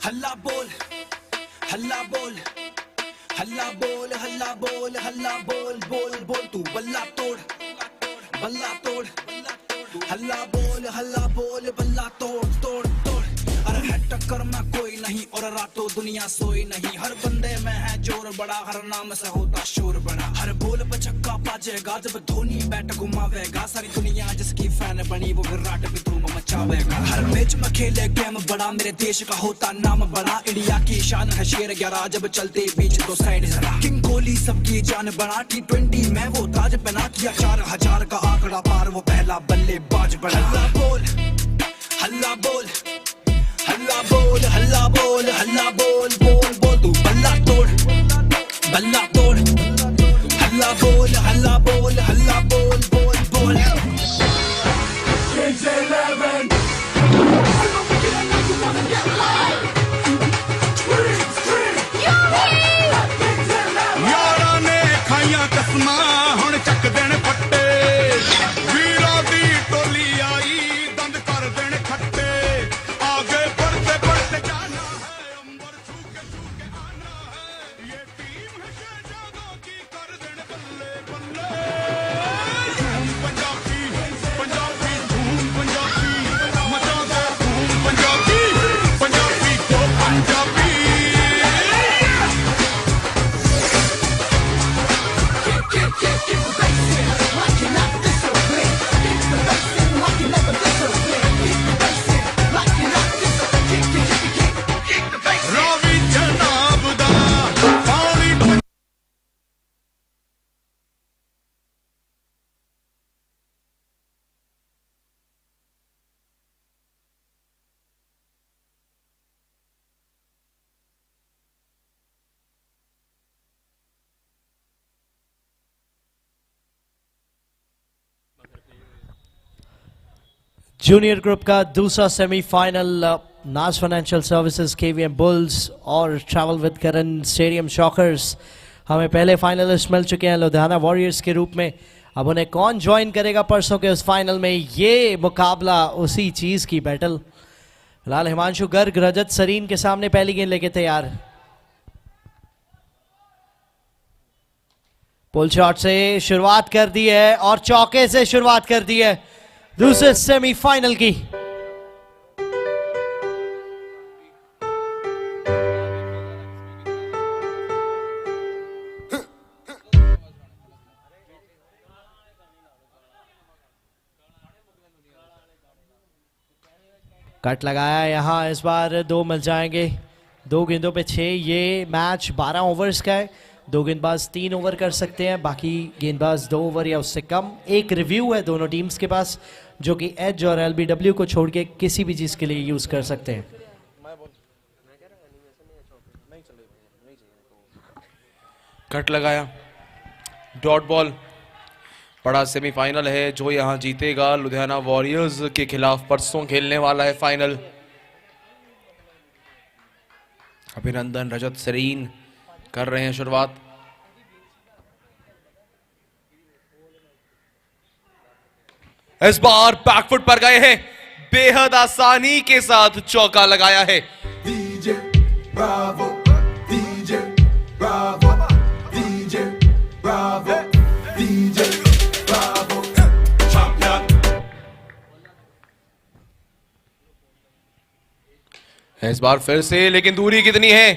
हल्ला बोल हल्ला बोल हल्ला बोल हल्ला बोल हल्ला बोल बोल बोल तू बल्ला तोड़ हल्ला बोल बल्ला तोड़ तोड़ तोड़। अरे है टक्कर में कोई नहीं और रातों दुनिया सोई नहीं। हर बंदे में है जोर बड़ा, हर नाम से होता शोर बड़ा। हर बोल पे छक्का बाजेगा जब धोनी बैट घुमावेगा। सारी दुनिया जिसकी फैन बनी वो विराट भी धूम मचावेगा। हर मैच में खेले गेम बड़ा, मेरे देश का होता नाम बड़ा। इंडिया की शान है शेर 11, जब चलते बीच तो साइड जरा। किंग कोहली सबकी जान बड़ा, T20 में वो ताज पहना। किया 4000 का आंकड़ा पार, वो पहला बल्लेबाज बड़ा। हल्ला बोल हल्ला बोल हल्ला बोल हल्ला बोल हल्ला बोल बोल बोल तू बल्ला तोड़ हल्ला बोल हल्ला बोल हल्ला बोल बोल बोल। यारा ने खाइया कसमा हुण चक देण फट्टे। वीरा दी टोली आई दंद कर देण खट्टे। आगे बढ़ते बढ़ते जाना है, अंबर छू के आना है। ये टीम है शहजादों की, कर देण बल्ले बल्ले। धूम पंजाबी पंजाबी धूम पंजाबी, मचा दे धूम पंजाबी पंजाबी को पंजाबी। रावी जनाब दा पानी जूनियर ग्रुप का दूसरा सेमीफाइनल नाज फाइनेंशियल सर्विसेज, KVM बुल्स और travel with Karan stadium shockers. हमें पहले फाइनलिस्ट मिल चुके हैं लुधियाना वॉरियर्स के रूप में। अब उन्हें कौन ज्वाइन करेगा परसों के उस फाइनल में, ये मुकाबला उसी चीज़ की बैटल। फिलहाल हिमांशु गर्ग रजत सरीन के सामने पहली गेंद लेके तैयार। पुल शॉट से शुरुआत कर दी है और चौके से शुरुआत कर दी है दूसरे सेमीफाइनल की। कट लगाया यहां, इस बार 2 मिल जाएंगे। 2 गेंदों पे 6। ये मैच 12 ओवर्स का है। 2 गेंदबाज 3 ओवर कर सकते हैं, बाकी गेंदबाज 2 ओवर या उससे कम। एक रिव्यू है दोनों टीम्स के पास, जो कि एज और LBW को छोड़ के किसी भी चीज के लिए यूज कर सकते हैं। कट लगाया, डॉट बॉल। बड़ा सेमीफाइनल है, जो यहां जीतेगा लुधियाना वॉरियर्स के खिलाफ परसों खेलने वाला है फाइनल। अभिनंदन रजत सरीन कर रहे हैं शुरुआत। इस बार बैकफुट पर गए हैं, बेहद आसानी के साथ चौका लगाया है। DJ Bravo, DJ Bravo, DJ Bravo, DJ Bravo, champion। इस बार फिर से, लेकिन दूरी कितनी है?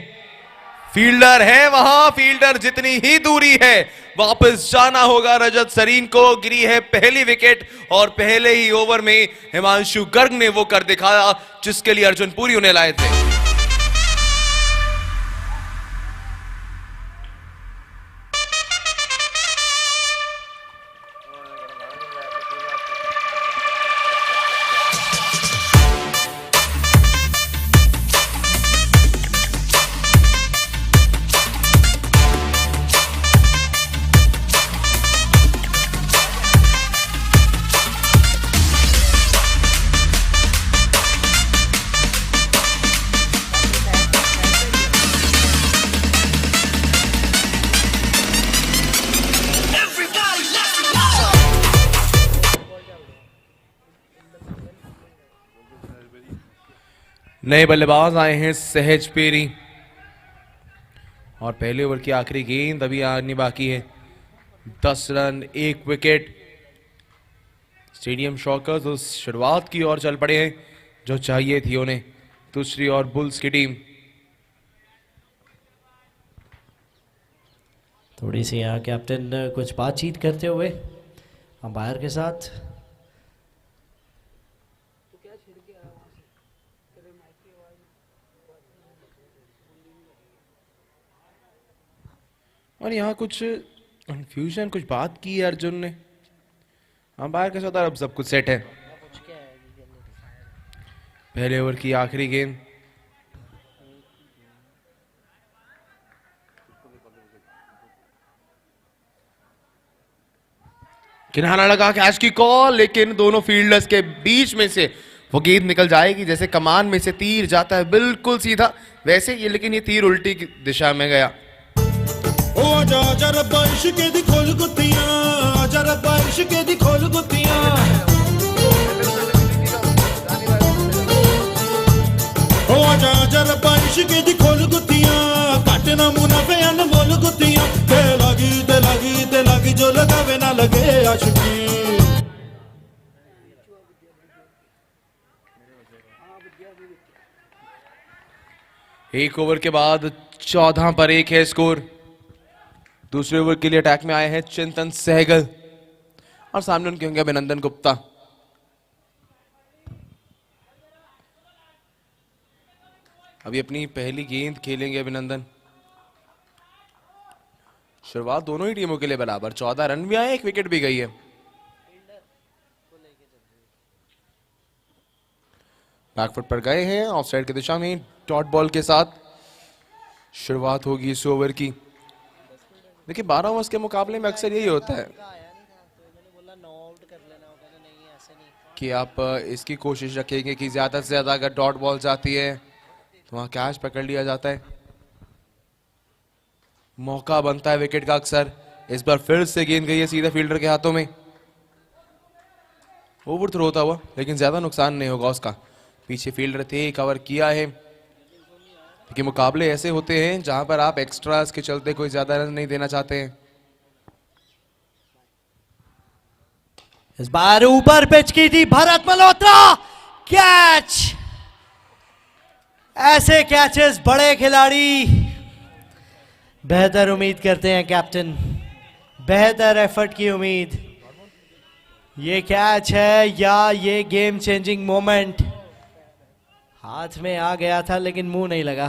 फील्डर है वहां, फील्डर जितनी ही दूरी है वापस जाना होगा रजत सरीन को। गिरी है पहली विकेट और पहले ही ओवर में हिमांशु गर्ग ने वो कर दिखाया जिसके लिए अर्जुन पुरी उन्हें लाए थे। नए बल्लेबाज आए हैं सहज पेरी और पहले ओवर की आखिरी गेंद अभी आनी बाकी है। 10 रन 1 विकेट। स्टेडियम शॉकर्स उस शुरुआत की ओर चल पड़े हैं जो चाहिए थी उन्हें। दूसरी ओर बुल्स की टीम थोड़ी सी यहाँ कैप्टन कुछ बातचीत करते हुए अंपायर के साथ। और यहाँ कुछ कंफ्यूजन, कुछ बात की है अर्जुन ने अंपायर के साथ। अब सब कुछ सेट है। पहले ओवर की आखिरी गेंद। किनारा लगा कैच की कॉल, लेकिन दोनों फील्डर्स के बीच में से वो गेंद निकल जाएगी। जैसे कमान में से तीर जाता है बिल्कुल सीधा, वैसे ये, लेकिन ये तीर उल्टी दिशा में गया। ओ आजा आजा रब्बा इश्के दी खोल गुत्तियां, आजा रब्बा इश्के दी खोल गुत्तियां। ओ आजा आजा रब्बा इश्के दी खोल गुत्तियां, घट ना मुनाफे अनमोल गुत्तियां। ते लागी जो लगावे ना लगे आशिकी। एक ओवर के बाद 14 पर 1 है स्कोर। दूसरे ओवर के लिए अटैक में आए हैं चिंतन सहगल और सामने उनके होंगे अभिनंदन गुप्ता। अभी अपनी पहली गेंद खेलेंगे अभिनंदन। शुरुआत दोनों ही टीमों के लिए बराबर। 14 रन भी आए, 1 विकेट भी गई है। बैकफुट पर गए हैं ऑफसाइड की दिशा में डॉट बॉल के साथ। शुरुआत होगी इस ओवर की। देखिए 12 ओवर्स के मुकाबले में अक्सर यही होता है कि आप इसकी कोशिश रखेंगे कि ज्यादा से ज्यादा अगर डॉट बॉल जाती है तो वहां कैच पकड़ लिया जाता है, मौका बनता है विकेट का अक्सर। इस बार फिर से गेंद गई है सीधा फील्डर के हाथों में। ओवर थ्रो होता हुआ, लेकिन ज्यादा नुकसान नहीं होगा उसका। पीछे फील्डर थे, कवर किया है। कि मुकाबले ऐसे होते हैं जहां पर आप एक्स्ट्रास के चलते कोई ज्यादा रन नहीं देना चाहते हैं। इस बार ऊपर पिच की थी भरत मल्होत्रा, कैच। ऐसे कैचेस बड़े खिलाड़ी बेहतर उम्मीद करते हैं कैप्टन, बेहतर एफर्ट की उम्मीद। ये कैच है या ये गेम चेंजिंग मोमेंट। हाथ में आ गया था लेकिन मुंह नहीं लगा।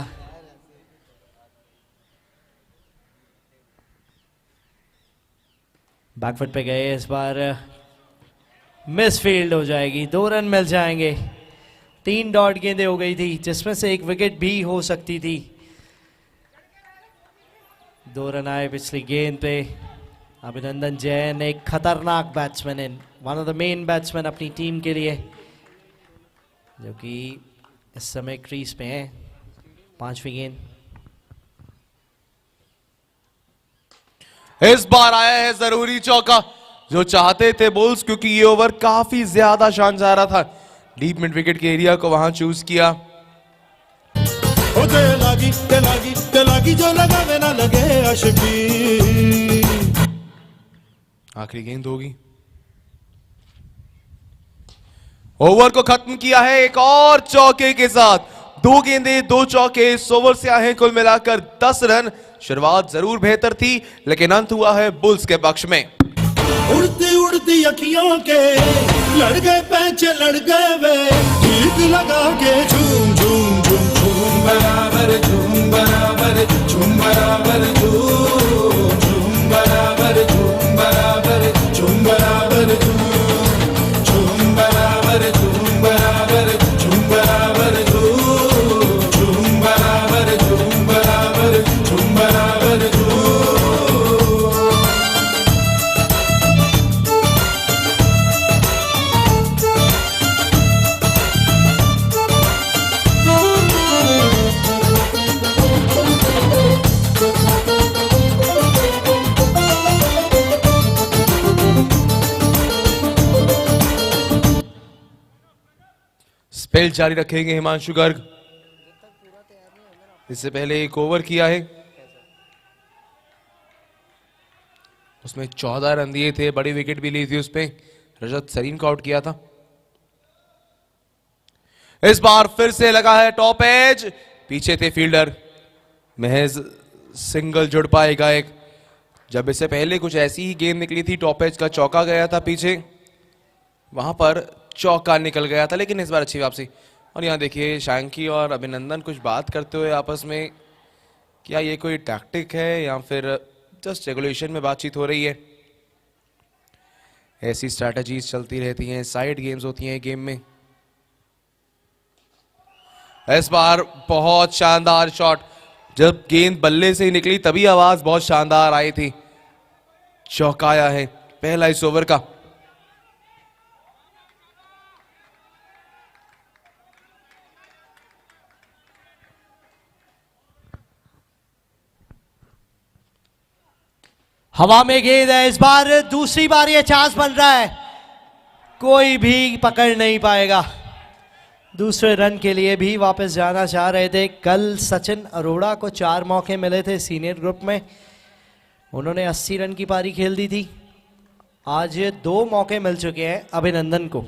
बैकफुट पे गए, इस बार मिस फील्ड हो जाएगी। 2 रन मिल जाएंगे। 3 डॉट गेंदें हो गई थी जिसमें से 1 विकेट भी हो सकती थी। 2 रन आए पिछली गेंद पे। अभिनंदन जैन एक खतरनाक बैट्समैन है, one of the main batsman अपनी टीम के लिए, जो कि इस समय क्रीज पे है। 5वीं गेंद। इस बार आया है जरूरी चौका जो चाहते थे बुल्स, क्योंकि ये ओवर काफी ज्यादा शानदार था। डीप मिड विकेट के एरिया को वहां चूज किया। ते लागी जो लगावे ना लगे आशिकी। आखिरी गेंद होगी। ओवर को खत्म किया है एक और चौके के साथ। 2 गेंदें 2 चौके इस ओवर से आए हैं, कुल मिलाकर 10 रन। शुरुआत जरूर बेहतर थी लेकिन अंत हुआ है बुल्स के पक्ष में। उड़ती उड़ती अखियों के लड़ गए पैंचे लड़ गए वे, ठीक लगा के झूम झूम झूम झूम बराबर झूम बराबर झूम बराबर झूम झूम बराबर झूम बराबर झूम बराबर झूम झूम बराबर झूम बराबर झूम बराबर झूम झूम बराबर झूम बराबर झूम बराबर झूम। स्पेल जारी रखेंगे हिमांशु गर्ग। इससे पहले एक ओवर किया है, उसमें 14 रन दिए थे, बड़ी विकेट भी ली थी उसपे, रजत सरीन को आउट किया था। इस बार फिर से लगा है टॉप एज, पीछे थे फील्डर, महज सिंगल जुड़ पाएगा एक। जब इससे पहले कुछ ऐसी ही गेंद निकली थी, टॉप एज का चौका गया था पीछे, वहां पर चौका निकल गया था, लेकिन इस बार अच्छी वापसी। और यहां देखिए शांकी और अभिनंदन कुछ बात करते हुए आपस में, क्या ये कोई टैक्टिक है या फिर जस्ट रेगुलेशन में बातचीत हो रही है। ऐसी स्ट्रैटेजीज चलती रहती हैं, साइड गेम्स होती हैं गेम में। इस बार बहुत शानदार शॉट, जब गेंद बल्ले से ही निकली तभी आवाज बहुत शानदार आई थी। चौकाया है पहला इस ओवर का। हवा में गेंद है, इस बार दूसरी बार ये चांस बन रहा है, कोई भी पकड़ नहीं पाएगा। दूसरे रन के लिए भी वापस जाना चाह रहे थे। कल सचिन अरोड़ा को 4 मौके मिले थे सीनियर ग्रुप में, उन्होंने 80 रन की पारी खेल दी थी। आज 2 मौके मिल चुके हैं अभिनंदन को।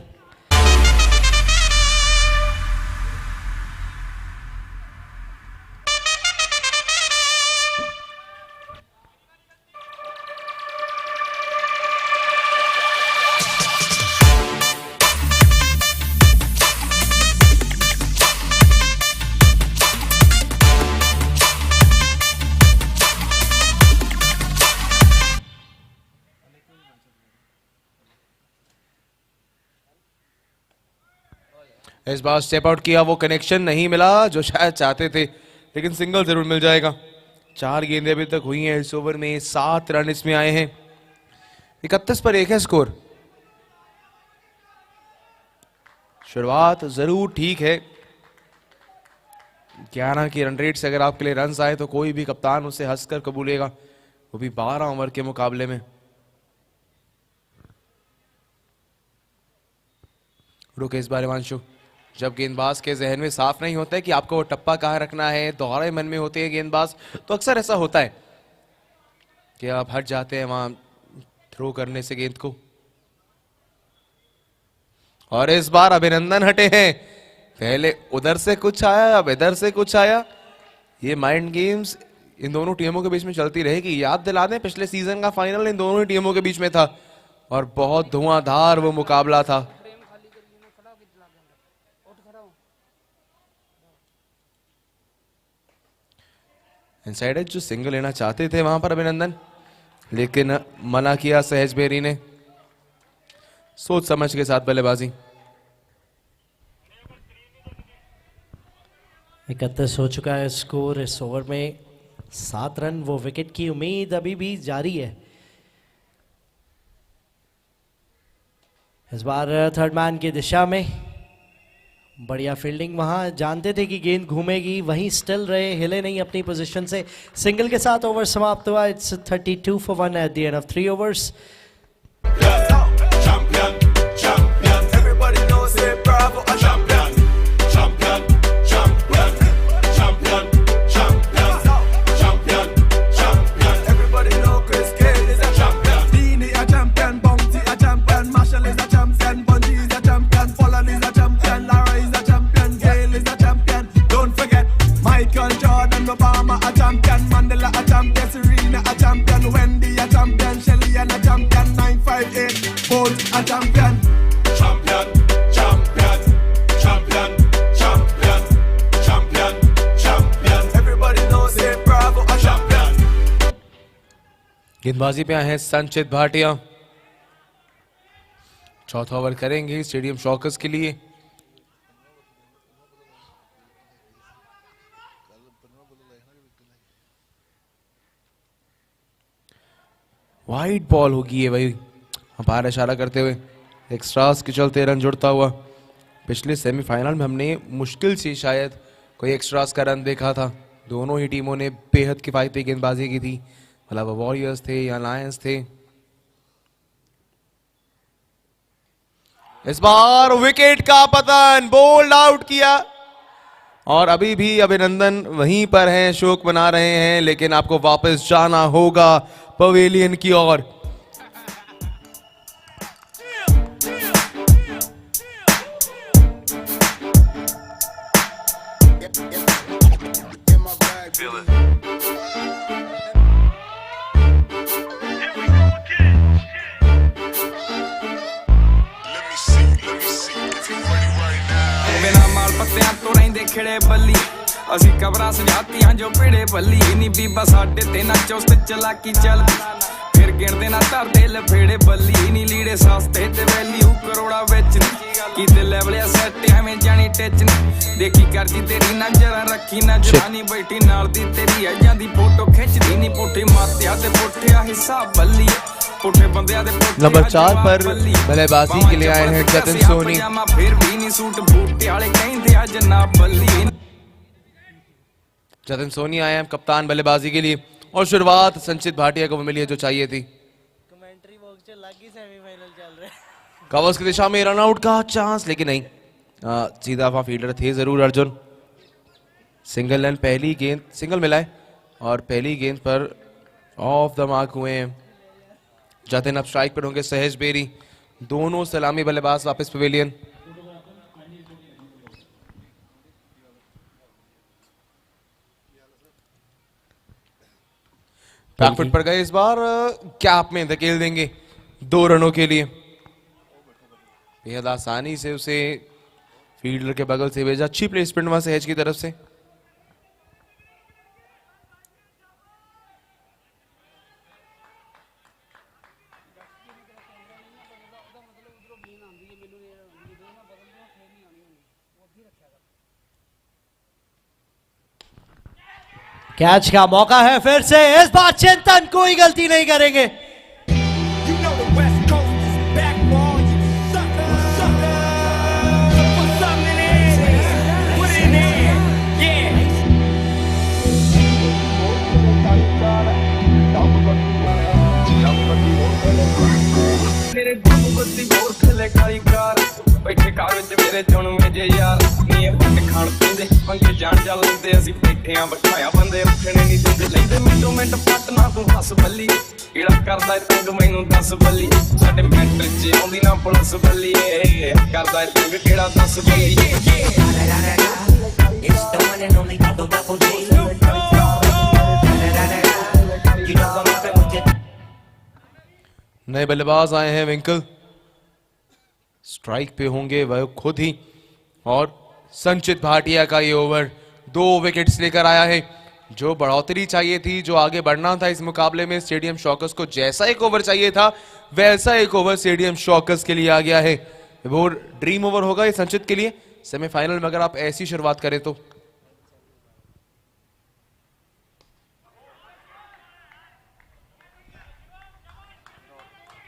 इस बार स्टेप आउट किया, वो कनेक्शन नहीं मिला जो शायद चाहते थे, लेकिन सिंगल जरूर मिल जाएगा। 4 गेंदें अभी तक हुई हैं इस ओवर में, 7 रन इसमें आए हैं। 31 पर 1 है स्कोर। शुरुआत जरूर ठीक है, 11 की रन रेट से अगर आपके लिए रन आए तो कोई भी कप्तान उसे हंसकर कबूलेगा, वो भी 12 ओवर के मुकाबले में। रुके इस बार हिमांशु, जब गेंदबाज के जहन में साफ नहीं होता है कि आपको वो टप्पा कहाँ रखना है, दोहरे मन में होते हैं गेंदबाज, तो अक्सर ऐसा होता है कि आप हट जाते हैं वहां थ्रो करने से गेंद को। और इस बार अभिनंदन हटे हैं, पहले उधर से कुछ आया, अब इधर से कुछ आया। ये माइंड गेम्स इन दोनों टीमों के बीच में चलती रहेगी। याद दिला दें, पिछले सीजन का फाइनल इन दोनों ही टीमों के बीच में था और बहुत धुआंधार वो मुकाबला था। इनसाइड एज जो सिंगल लेना चाहते थे वहां पर अभिनंदन, लेकिन मना किया सहज बेरी ने। सोच समझ के साथ बल्लेबाजी। 31 हो चुका है स्कोर इस ओवर में, 7 रन, वो विकेट की उम्मीद अभी भी जारी है। इस बार थर्ड मैन की दिशा में बढ़िया फील्डिंग, वहां जानते थे कि गेंद घूमेगी, वहीं स्टिल रहे, हिले नहीं अपनी पोजीशन से। सिंगल के साथ ओवर समाप्त हुआ। It's 32 for 1 at the end of 3 overs. गेंदबाजी पे आए हैं संचित भाटिया, चौथा ओवर करेंगे स्टेडियम शॉकर्स के लिए। वाइड बॉल होगी ये भाई, अंपायर इशारा करते हुए। एक्स्ट्रास के चलते रन जुड़ता हुआ। पिछले सेमीफाइनल में हमने मुश्किल से शायद कोई एक्स्ट्रास का रन देखा था। दोनों ही टीमों ने बेहद किफायती गेंदबाजी की थी, मतलब वॉरियर्स थे या लायंस थे। इस बार विकेट का पतन, बोल्ड आउट किया, और अभी भी अभिनंदन वहीं पर हैं, शोक मना रहे हैं, लेकिन आपको वापस जाना होगा पवेलियन की ओर। बिना माल पत्तियां तो रहिंदे खिड़े बल्ली ਅਸੀਂ ਕਬਰਾਂ ਸਜਾਤੀਆਂ ਜੋ ਭਿੜੇ ਬੱਲੀ ਨੀ ਬੀਬਾ ਸਾਡੇ ਤੇ ਨਾ ਚੁਸਤ ਚਲਾਕੀ ਚੱਲਦੀ ਫਿਰ ਗਿਣਦੇ ਨਾ ਧਰਦੇ ਲਫੇੜੇ ਬੱਲੀ ਨੀ ਲੀੜੇ ਸਸਤੇ ਤੇ ਵੈਲਿਊ ਕਰੋੜਾ ਵਿੱਚ ਕੀਤੇ ਲੈਵਲਿਆ ਸੈੱਟ ਐਵੇਂ ਜਾਣੀ ਟਿਚ ਨੀ ਦੇਖੀ ਕਰਦੀ ਤੇਰੀ ਨਜ਼ਰਾਂ ਰੱਖੀ ਨਜ਼ਰਾਂ ਨੀ ਬੈਠੀ ਨਾਲ ਦੀ ਤੇਰੀ ਆ ਜਾਂਦੀ ਫੋਟੋ ਖਿੱਚਦੀ ਨੀ ਪੁੱਠੇ ਮਾਤਿਆ ਤੇ ਪੁੱਠਿਆ ਹਿਸਾਬ ਬੱਲੀ ਪੁੱਠੇ ਬੰਦਿਆਂ ਦੇ नंबर 4 पर बल्लेबाजी के लिए आए हैं जतिन सोनी। ਫਿਰ ਵੀ ਨੀ ਸੂਟ ਬੂਟੇ ਵਾਲੇ ਕਹਿੰਦੇ ਆ ਜਨਾਬ ਬੱਲੀ जतिन सोनी आए हैं कप्तान बल्लेबाजी के लिए और शुरुआत संचित भाटिया को मिली है जो चाहिए थी। कमेंट्री बॉक्स से लगी सेमीफाइनल चल रहे हैं। कवर्स की दिशा में रनआउट का चांस, लेकिन नहीं, सीधा वहां फील्डर थे जरूर अर्जुन। सिंगल लाइन पहली गेंद सिंगल मिला है और पहली गेंद पर ऑफ द मार्क हुए हैं जतिन। अब स्ट्राइक पर होंगे सहज बेरी, दोनों सलामी बल्लेबाज वापस पवेलियन। बैकफुट पर गए इस बार, गैप में धकेल देंगे 2 रनों के लिए। बेहद आसानी से उसे फील्डर के बगल से भेजा, अच्छी प्लेसमेंट वहां सहज की तरफ से। कैच का मौका है फिर से, इस बार चिंतन कोई गलती नहीं करेंगे। You know the West Coast is back for all you suckers. So put something in there. Put it in there. Yeah. ਮੇਰੇ ਗੁੱਗੂ ਬੱਤੀ ਹੋਰ ਥੱਲੇ ਕਾਲੀ ਕਾਰ ਬੈਠੇ ਕਾਰ ਵਿੱਚ ਮੇਰੇ ਚੁਣ ਮੇਜੇ ਯਾਰ ਨੀ ਪੱਟ ਖਾਣ ਪੀਂਦੇ ਮੰਗੇ ਜਾਣ ਜਾ ਲੈਂਦੇ ਅਸੀਂ ਬੈਠੇ ਆ ਬਿਠਾਇਆ ਬੰਦੇ ਉੱਠਣੇ ਨਹੀਂ ਦਿੰਦੇ ਲੈਂਦੇ ਮਿੰਟੋ ਮਿੰਟ ਪੱਟ ਨਾ ਤੂੰ ਹੱਸ ਬੱਲੀ ਕਿਹੜਾ ਕਰਦਾ ਏ ਤੰਗ ਮੈਨੂੰ ਦੱਸ ਬੱਲੀ ਸਾਡੇ ਮਿੰਟ ਚ ਆਉਂਦੀ ਨਾ ਪੁਲਿਸ ਬੱਲੀ ਕਰਦਾ ਏ ਤੰਗ ਕਿਹੜਾ ਦੱਸ ਬੱਲੀ It's the one and only Double J. You know I'm rapping with it. नए बल्लेबाज आए हैं विंकल, स्ट्राइक पे होंगे वह खुद ही। और संचित भाटिया का ये ओवर 2 विकेट्स लेकर आया है। जो बढ़ोतरी चाहिए थी, जो आगे बढ़ना था इस मुकाबले में, स्टेडियम शॉकर्स को जैसा एक ओवर चाहिए था वैसा एक ओवर स्टेडियम शॉकर्स के लिए आ गया है। वो ड्रीम ओवर होगा ये संचित के लिए सेमीफाइनल में, अगर आप ऐसी शुरुआत करें तो।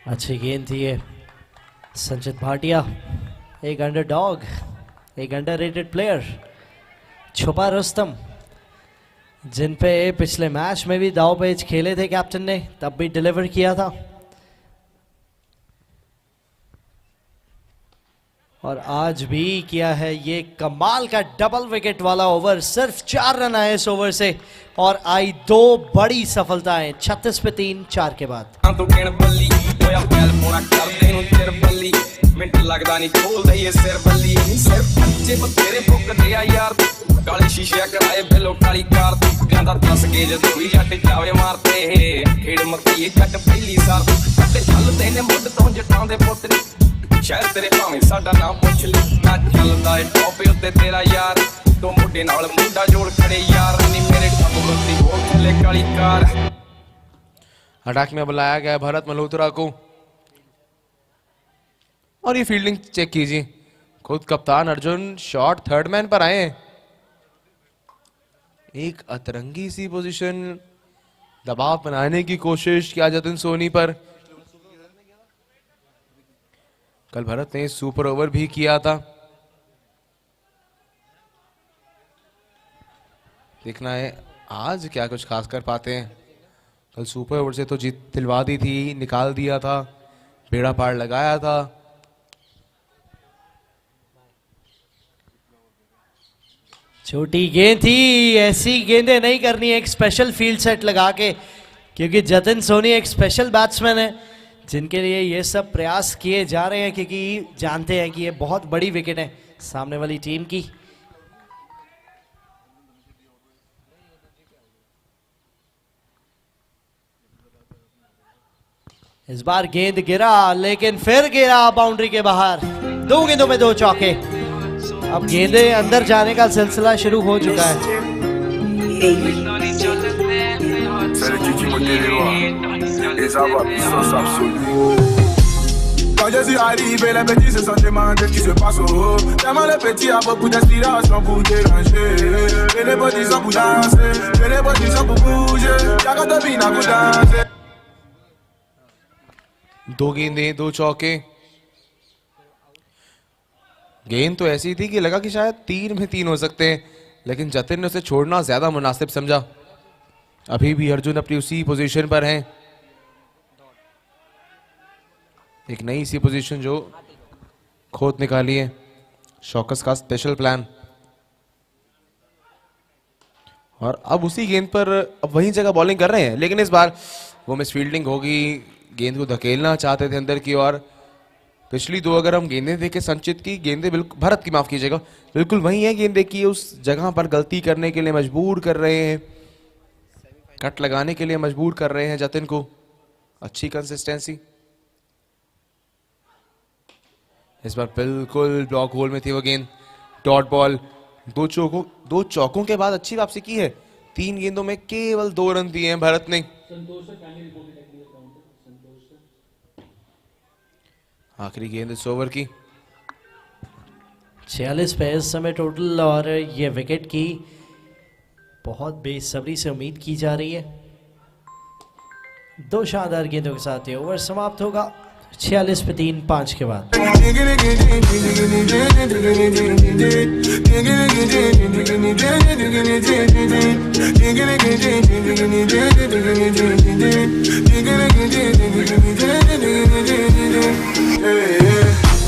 अच्छी गेंद थी ये। संचित भाटिया एक अंडरडॉग, एक अंडररेटेड प्लेयर, छुपा रुस्तम, जिन पे पिछले मैच में भी दाव पेच खेले थे कैप्टन ने, तब भी डिलीवर किया था। और आज भी किया है ये कमाल का डबल विकेट वाला ओवर। सिर्फ 4 रन आए इस ओवर से और आई 2 बड़ी सफलताएं 36 पे 3 4 के बाद। ਤੂੰ ਕਿਣ ਬੱਲੀ ਹੋਇਆ ਪੈਲ ਪੋਣਾ ਕਰਦੇ ਨੂੰ ਚਿਰ ਬੱਲੀ ਮਿੰਟ ਲੱਗਦਾ ਨਹੀਂ ਖੋਲਦਾ ਇਹ ਸਿਰ ਬੱਲੀ ਸਿਰ ਬੱਚੇ ਬਤੇਰੇ ਫੁੱਕਦੇ ਆ ਯਾਰ ਕਾਲੀ ਸ਼ੀਸ਼ੇ ਕਰਾਏ ਬਿੱਲੋ ਕਾਲੀ ਕਾਰ ਕਹਿੰਦਾ 10 ਗੇਜ ਜਦੋਂ ਵੀ ਜੱਟ ਜਾਵੇ ਮਾਰਦੇ ਖੇਡ ਮੱਕੀ ਜੱਟ ਪਹਿਲੀ ਸਾਰ ਤੇ ਚੱਲਦੇ ਨੇ ਮੁੱਢ ਤੋਂ ਜੱਟਾਂ ਦੇ ਪੁੱਤ ਨੇ ਸ਼ਹਿਰ ਤੇਰੇ ਭਾਵੇਂ ਸਾਡਾ ਨਾਮ ਪੁੱਛ ਲੈ ਨਾ ਚੱਲਦਾ ਏ ਟੌਪ ਉੱਤੇ ਤੇਰਾ ਯਾਰ ਤੂੰ ਮੁੰਡੇ ਨਾਲ ਮੁੰਡਾ ਜੋੜ ਖੜੇ ਯਾਰ ਨੀ ਮੇਰੇ ਟੱਪ ਬੱਤੀ ਹੋ ਥੱਲੇ ਕਾਲੀ ਕਾਰ। अटैक में बुलाया गया भरत मल्होत्रा को और ये फील्डिंग चेक कीजिए, खुद कप्तान अर्जुन शॉट थर्ड मैन पर आए हैं। एक अतरंगी सी पोजीशन, दबाव बनाने की कोशिश किया जतिन सोनी पर। कल भरत ने सुपर ओवर भी किया था, देखना है आज क्या कुछ खास कर पाते हैं। कल सुपर ओवर से तो जीत दिलवा दी थी, निकाल दिया था, बेड़ा पार लगाया था। छोटी गेंद थी, ऐसी गेंदें नहीं करनी, एक स्पेशल फील्ड सेट लगा के, क्योंकि जतिन सोनी एक स्पेशल बैट्समैन है जिनके लिए ये सब प्रयास किए जा रहे हैं, क्योंकि जानते हैं कि ये बहुत बड़ी विकेट है सामने वाली टीम की। इस बार गेंद गिरा, लेकिन फिर गिरा बाउंड्री के बाहर। 2 गेंदों में 2 चौके। अब गेंदें अंदर जाने का सिलसिला शुरू हो चुका है। Quand je suis arrivé, les petits se sont demandés ce qui se passe au haut. Tellement les petits ont beaucoup d'inspiration pour déranger. Et les petits sont pour danser, et les petits sont pour bouger. Y'a qu'à te vina pour danser. 2 गेंदें 2 चौके। गेंद तो ऐसी थी कि लगा कि शायद 3 में 3 हो सकते हैं, लेकिन जतिन ने उसे छोड़ना ज्यादा मुनासिब समझा। अभी भी अर्जुन अपनी उसी पोजीशन पर हैं। एक नई सी पोजीशन जो खोद निकाली है शॉकर्स का स्पेशल प्लान। और अब उसी गेंद पर अब वही जगह बॉलिंग कर रहे हैं, लेकिन इस बार वो मिस फील्डिंग होगी। गेंद को धकेलना चाहते थे अंदर की ओर। पिछली 2 अगर हम गेंदें देखें संचित की, गेंदें बिल्कुल भरत की, माफ कीजिएगा, बिल्कुल वही है गेंद देखिए, उस जगह पर गलती करने के लिए मजबूर कर रहे हैं, कट लगाने के लिए मजबूर कर रहे हैं जतिन को। अच्छी कंसिस्टेंसी। इस बार बिल्कुल ब्लॉक होल में थी वो गेंद। Dot ball. 2 चौकों के बाद अच्छी वापसी की है। 3 गेंदों में केवल 2 रन दिए हैं भारत ने। आखिरी गेंद इस ओवर की। 46 पे इस समय टोटल, और ये विकेट की बहुत बेसब्री से उम्मीद की जा रही है। 2 शानदार गेंदों के साथ ये ओवर समाप्त होगा। 46 पे 3 5 के बाद।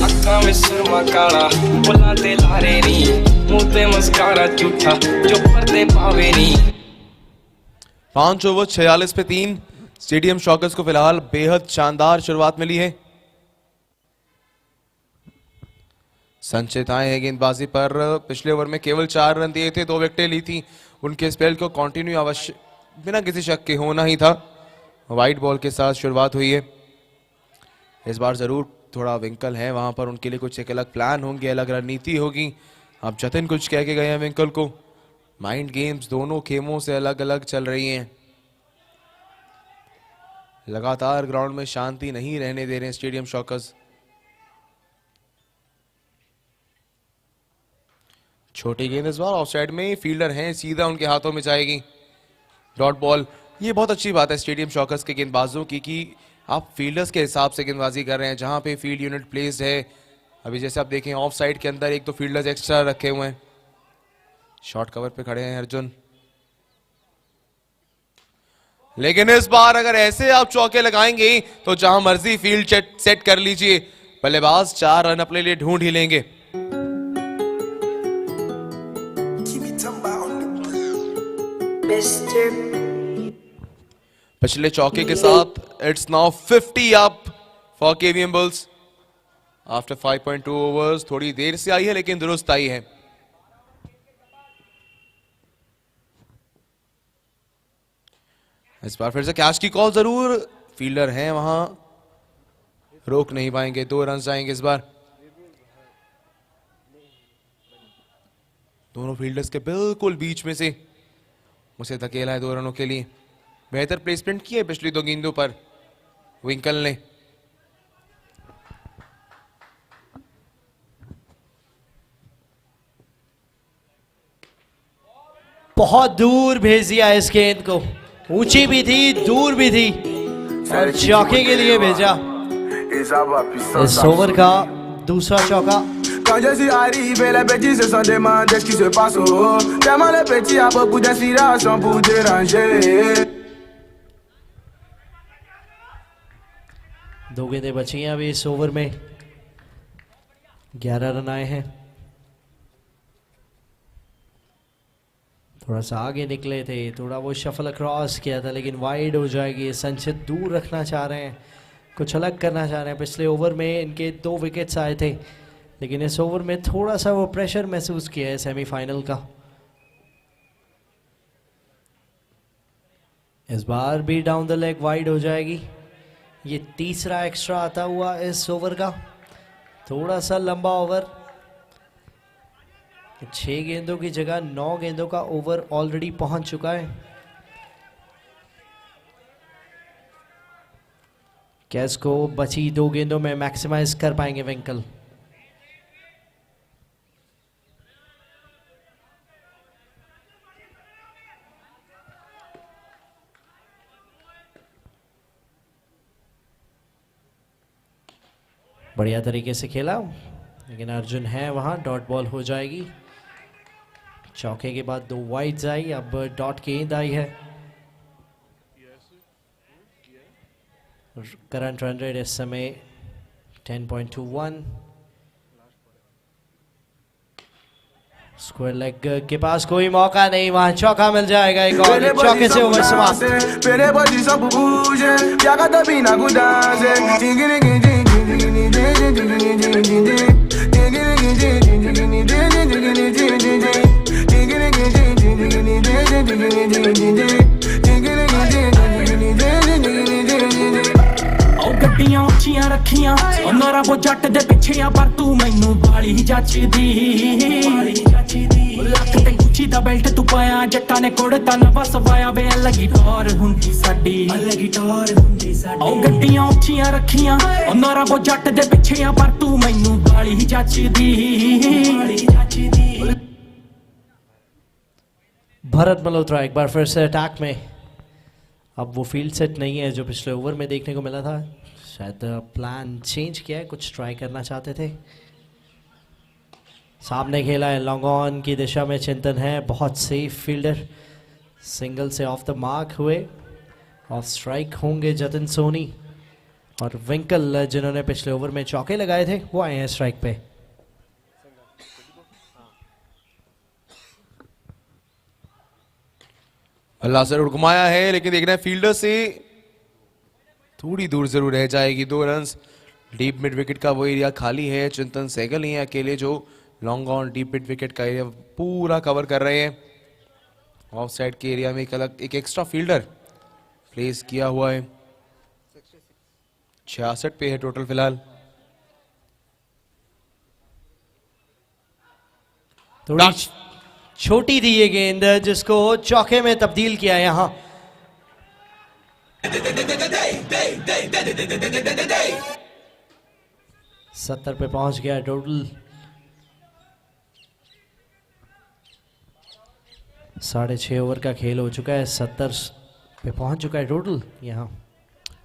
अक्खां में सुरमा काला, बुला ते लारे नी, मुंह ते मस्कारा झूठा, जो पर्दे पावे नी। 5 ओवर 46 पे 3। स्टेडियम शॉकर्स को फिलहाल बेहद शानदार शुरुआत मिली है। संचित आए हैं गेंदबाजी पर। पिछले ओवर में केवल 4 रन दिए थे, 2 विकेटें ली थी। उनके स्पेल को कंटिन्यू अवश्य बिना किसी शक के होना ही था। वाइट बॉल के साथ शुरुआत हुई है। इस बार जरूर थोड़ा विंकल है वहां पर, उनके लिए कुछ एक अलग प्लान होंगे, अलग रणनीति होगी। अब जतिन कुछ कह के गए हैं विंकल को। माइंड गेम्स दोनों खेमों से अलग अलग चल रही हैं। लगातार ग्राउंड में शांति नहीं रहने दे रहे हैं स्टेडियम शॉकर्स। छोटी गेंद इस बार ऑफसाइड में, फील्डर हैं, सीधा उनके हाथों में जाएगी। Dot ball. ये बहुत अच्छी बात है स्टेडियम शॉकर्स के गेंदबाजों की कि आप फील्डर्स के हिसाब से गेंदबाजी कर रहे हैं। जहां पे फील्ड यूनिट प्लेस्ड है, अभी जैसे आप देखें ऑफ साइड के अंदर 1-2 फील्डर्स एक्स्ट्रा रखे हुए हैं। शॉर्ट कवर पे खड़े हैं अर्जुन। लेकिन इस बार अगर ऐसे आप चौके लगाएंगे तो जहां मर्जी फील्ड सेट कर लीजिए, बल्लेबाज 4 रन अपने लिए ढूंढ ही लेंगे। पिछले चौके के साथ it's now 50 up for KVM bulls after 5.2 overs. थोड़ी देर से आई है लेकिन दुरुस्त आई है। इस बार फिर से कैच की कॉल जरूर, फील्डर हैं वहां, रोक नहीं पाएंगे। 2 रन आएंगे इस बार। दोनों फील्डर्स के बिल्कुल बीच में से उसे धकेला है 2 रनों के लिए। बेहतर प्लेसमेंट की है पिछली 2 गेंदों पर विंकल ने। बहुत दूर भेज दिया इस गेंद को, ऊंची भी थी, दूर भी थी, और चौके के लिए भेजा। इस ओवर का दूसरा चौका। Quand je suis arrivé, les petits se sont demandés ce qui se passe au haut. Tellement les petits ont beaucoup d'inspiration pour déranger. 2 गेंदें बची हैं अभी इस ओवर में। 11 रन आए हैं। थोड़ा सा आगे निकले थे, थोड़ा वो शफल क्रॉस किया था लेकिन वाइड हो जाएगी। संचित दूर रखना चाह रहे हैं, कुछ अलग करना चाह रहे हैं। पिछले ओवर में इनके 2 विकेट्स आए थे लेकिन इस ओवर में थोड़ा सा वो प्रेशर महसूस किया है सेमीफाइनल का। इस बार भी डाउन द लेग वाइड हो जाएगी। ये तीसरा एक्स्ट्रा आता हुआ इस ओवर का, थोड़ा सा लंबा ओवर। 6 गेंदों की जगह 9 गेंदों का ओवर ऑलरेडी पहुंच चुका है। क्या इसको बची 2 गेंदों में मैक्सिमाइज कर पाएंगे विंकल? बढ़िया तरीके से खेला लेकिन अर्जुन है वहां, डॉट बॉल हो जाएगी। चौके के बाद 2 वाइड्स आई, अब डॉट गेंद आई है। करंट रन रेट इस समय 10.21। स्क्वायर लेग के पास कोई मौका नहीं, वहां चौका मिल जाएगा एक और। चौके से ओवर समाप्त। ਗੱਡੀਆਂ ਉੱਚੀਆਂ ਰੱਖੀਆਂ ਉਹਨਾਂ ਰੱਬੋ ਜੱਟ ਦੇ ਪਿੱਛੇ ਆ ਪਰ ਤੂੰ ਮੈਨੂੰ ਬਾਲੀ ਜੱਚਦੀ ਲੱਕ ਤੇ ਗੁੱਚੀ ਦਾ ਬੈਲਟ ਤੂੰ ਪਾਇਆ ਜੱਟਾਂ ਨੇ ਕੁੜਤਾ ਨਵਾਂ ਸਵਾਇਆ ਵੇ ਲੱਗੀ ਟੌਰ ਹੁੰਦੀ ਸਾਡੀ ਉਹ ਗੱਡੀਆਂ ਉੱਚੀਆਂ ਰੱਖੀਆਂ ਉਹਨਾਂ ਰੱਬੋ ਜੱਟ ਦੇ ਪਿੱਛੇ ਆ ਪਰ ਤੂੰ ਮੈਨੂੰ ਬਾਲੀ ਜੱਚਦੀ। भरत मल्होत्रा एक बार फिर से अटैक में। अब वो फील्ड सेट नहीं है जो पिछले ओवर में देखने को मिला था, शायद प्लान चेंज किया है, कुछ ट्राई करना चाहते थे। सामने खेला है, लॉन्ग ऑन की दिशा में चिंतन है, बहुत सेफ फील्डर। सिंगल से ऑफ द मार्क हुए, ऑफ स्ट्राइक होंगे जतिन सोनी और विंकल जिन्होंने पिछले ओवर में चौके लगाए थे वो आए हैं स्ट्राइक पे। अल्लाह से घुमाया है लेकिन देखना है फील्डर से थोड़ी दूर जरूर रह जाएगी। 2 रन्स। डीप मिड विकेट का वो एरिया खाली है, चिंतन सहगल ही है अकेले जो long on deep mid wicket का एरिया पूरा कवर कर रहे हैं। ऑफ साइड के एरिया में एक एक्स्ट्रा फील्डर प्लेस किया हुआ है। 66 पे है टोटल फिलहाल। थोड़ी छोटी थी ये गेंद जिसको चौके में तब्दील किया यहां। सत्तर पे पहुंच गया टोटल। 6.5 ओवर का खेल हो चुका है, 70 पे पहुंच चुका है टोटल यहां।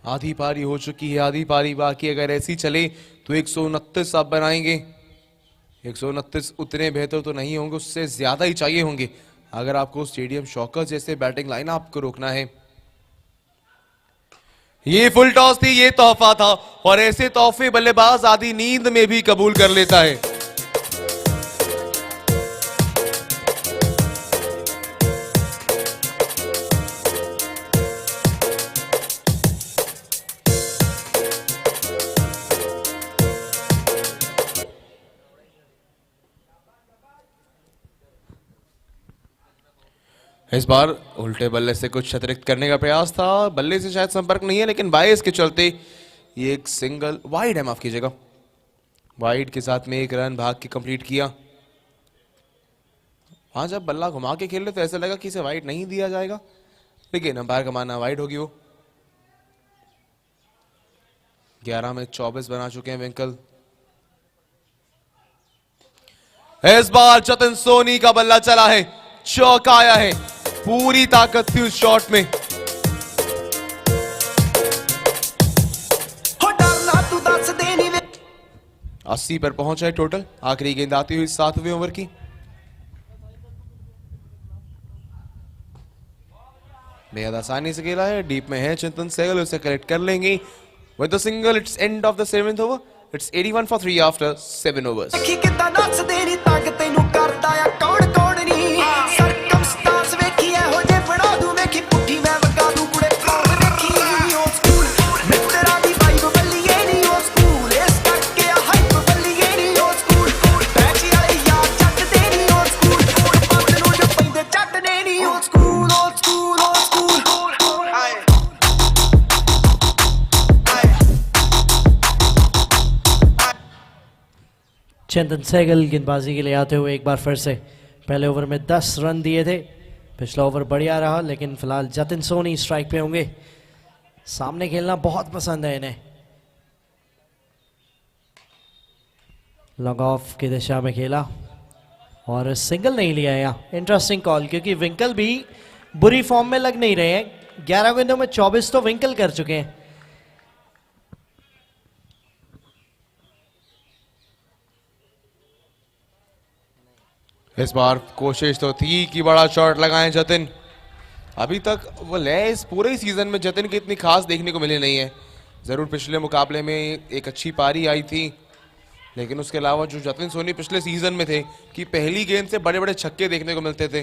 आधी पारी हो चुकी है, आधी पारी बाकी। अगर ऐसी चले तो 129 आप बनाएंगे। 129 उतने बेहतर तो नहीं होंगे, उससे ज्यादा ही चाहिए होंगे अगर आपको स्टेडियम शॉकर्स जैसे बैटिंग लाइन आपको रोकना है। ये फुल टॉस थी, ये तोहफा था और ऐसे तोहफे बल्लेबाज आधी नींद में भी कबूल कर लेता है। इस बार उल्टे बल्ले से कुछ अतिरिक्त करने का प्रयास था, बल्ले से शायद संपर्क नहीं है लेकिन बायस के चलते ये एक सिंगल वाइड है, माफ कीजिएगा, वाइड के साथ में 1 रन भाग के कंप्लीट किया। हाँ, जब बल्ला घुमा के खेल रहे तो ऐसा लगा कि इसे वाइड नहीं दिया जाएगा लेकिन अंपायर का मानना वाइड होगी। वो 11 में 24 बना चुके हैं विंकल। इस बार जतिन सोनी का बल्ला चला है, चौका आया है, पूरी ताकत थी उस शॉट में। हो डरना तू दस दे नी 80 पर पहुंचा है टोटल। आखिरी गेंद आती हुई 7वें ओवर की। बेहद आसानी से खेला है, डीप में है चिंतन सहगल, उसे कलेक्ट कर लेंगे with the single. It's end of the 7th over. It's 81 for 3 after 7 overs। देखी कितना दस दे नी ताकत तैनू करदा आ कौन कौन नी सरकमस्टांस चंदन सहगल गेंदबाजी के लिए आते हुए एक बार फिर से पहले ओवर में 10 रन दिए थे। पिछला ओवर बढ़िया रहा, लेकिन फिलहाल जतिन सोनी स्ट्राइक पे होंगे। सामने खेलना बहुत पसंद है इन्हें। लॉन्ग ऑफ की दिशा में खेला और सिंगल नहीं लिया यहाँ। इंटरेस्टिंग कॉल, क्योंकि विंकल भी बुरी फॉर्म में लग नहीं रहे हैं। 11 गेंदों में 24 तो विंकल कर चुके हैं। इस बार कोशिश तो थी कि बड़ा शॉट लगाएं जतिन। अभी तक वो इस पूरे सीजन में जतिन की इतनी खास देखने को मिली नहीं है। जरूर पिछले मुकाबले में एक अच्छी पारी आई थी, लेकिन उसके अलावा जो जतिन सोनी पिछले सीजन में थे कि पहली गेंद से बड़े बड़े छक्के देखने को मिलते थे।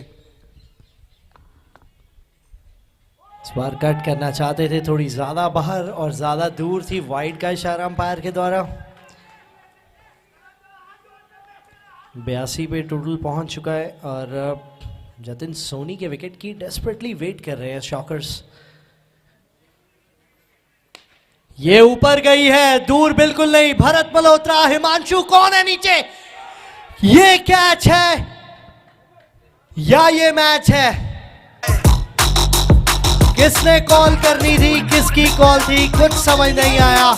इस बार कट करना चाहते थे, थोड़ी ज्यादा बाहर और ज्यादा दूर थी। वाइड का इशारा अंपायर के द्वारा। 82 पे टोटल पहुंच चुका है और जतिन सोनी के विकेट की डेस्परेटली वेट कर रहे हैं शॉकर्स। ये ऊपर गई है, दूर बिल्कुल नहीं। भरत मल्होत्रा, हिमांशु कौन है नीचे? ये कैच है या ये मैच है? किसने कॉल करनी थी, किसकी कॉल थी, कुछ समझ नहीं आया।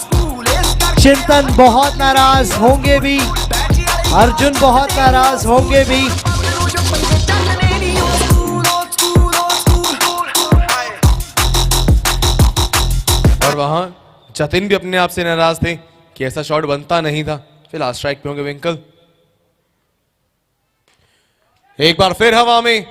चिंतन बहुत नाराज होंगे भी, अर्जुन बहुत नाराज होंगे भी। और वहां जतिन भी अपने आप से नाराज थे कि ऐसा शॉट बनता नहीं था। फिलहाल स्ट्राइक पे होंगे विंकल। एक बार फिर हवा में,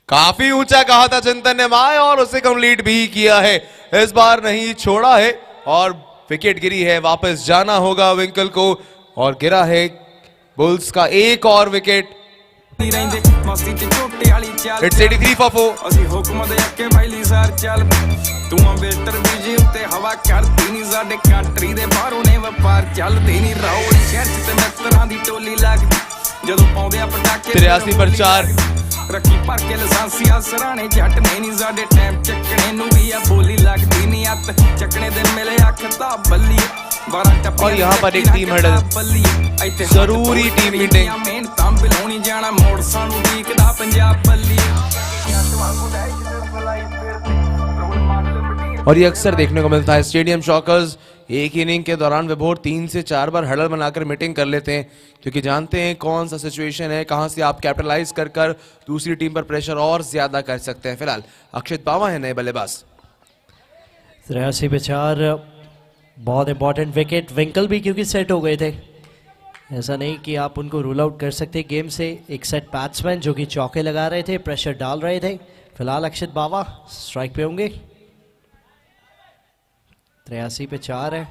काफी ऊंचा कहा था चिंतन ने माए और उसे कंप्लीट भी किया है। इस बार नहीं छोड़ा है और विकेट गिरी है। वापस जाना होगा विंकल को और गिरा है बुल्स का एक और विकेट। It's 83 for 4। ਅਸੀਂ ਹੁਕਮ ਦੇ ਅੱਕੇ ਬਾਈਲੀ ਸਾਰ ਚੱਲ ਤੂੰ ਅੰਬੇਡਕਰ ਬੀਜੀ ਉੱਤੇ ਹਵਾ ਕਰਦੀ ਨਹੀਂ ਸਾਡੇ ਕੰਟਰੀ ਦੇ ਬਾਹਰੋਂ ਨੇ ਵਪਾਰ ਚੱਲਦੇ ਨਹੀਂ ਰੌਲੀ ਸ਼ਹਿਰ ਚ ਤੇ ਮਿੱਤਰਾਂ ਦੀ ਟੋਲੀ ਲੱਗਦੀ ਜਦੋਂ ਪਾਉਂਦੇ ਆ ਪਟਾਕੇ 83 पर 4। ਰੱਖੀ ਭਰ ਕੇ ਲਾਇਸੈਂਸੀਆਂ ਸਰਾਣੇ ਜੱਟ ਨੇ ਨਹੀਂ ਸਾਡੇ ਟਾਈਮ ਚੱਕਣੇ ਨੂੰ ਵੀ ਆ ਬੋਲੀ ਲੱਗਦੀ ਨਹੀਂ ਅੱਤ ਚੱਕਣੇ ਦੇ ਮਿਲੇ ਅੱਖ ਤਾਂ ਬੱਲੀ और यहाँ पर एक टीम हडल, जरूरी टीम मीटिंग। और ये अक्सर देखने को मिलता है स्टेडियम शॉकर्स। एक इनिंग के दौरान विभोर 3 से 4 बार हडल बनाकर मीटिंग कर लेते हैं, क्योंकि जानते हैं कौन सा सिचुएशन है, कहां से आप कैपिटलाइज कर दूसरी टीम पर प्रेशर और ज्यादा कर सकते हैं। फिलहाल अक्षित बावा है नए बल्लेबाज। 83 पे 4, बहुत इंपॉर्टेंट विकेट। विंकल भी क्योंकि सेट हो गए थे, ऐसा नहीं कि आप उनको रूल आउट कर सकते गेम से। एक सेट बैट्समैन जो कि चौके लगा रहे थे, प्रेशर डाल रहे थे। फिलहाल अक्षित बावा स्ट्राइक पे होंगे। 83 पे 4 है।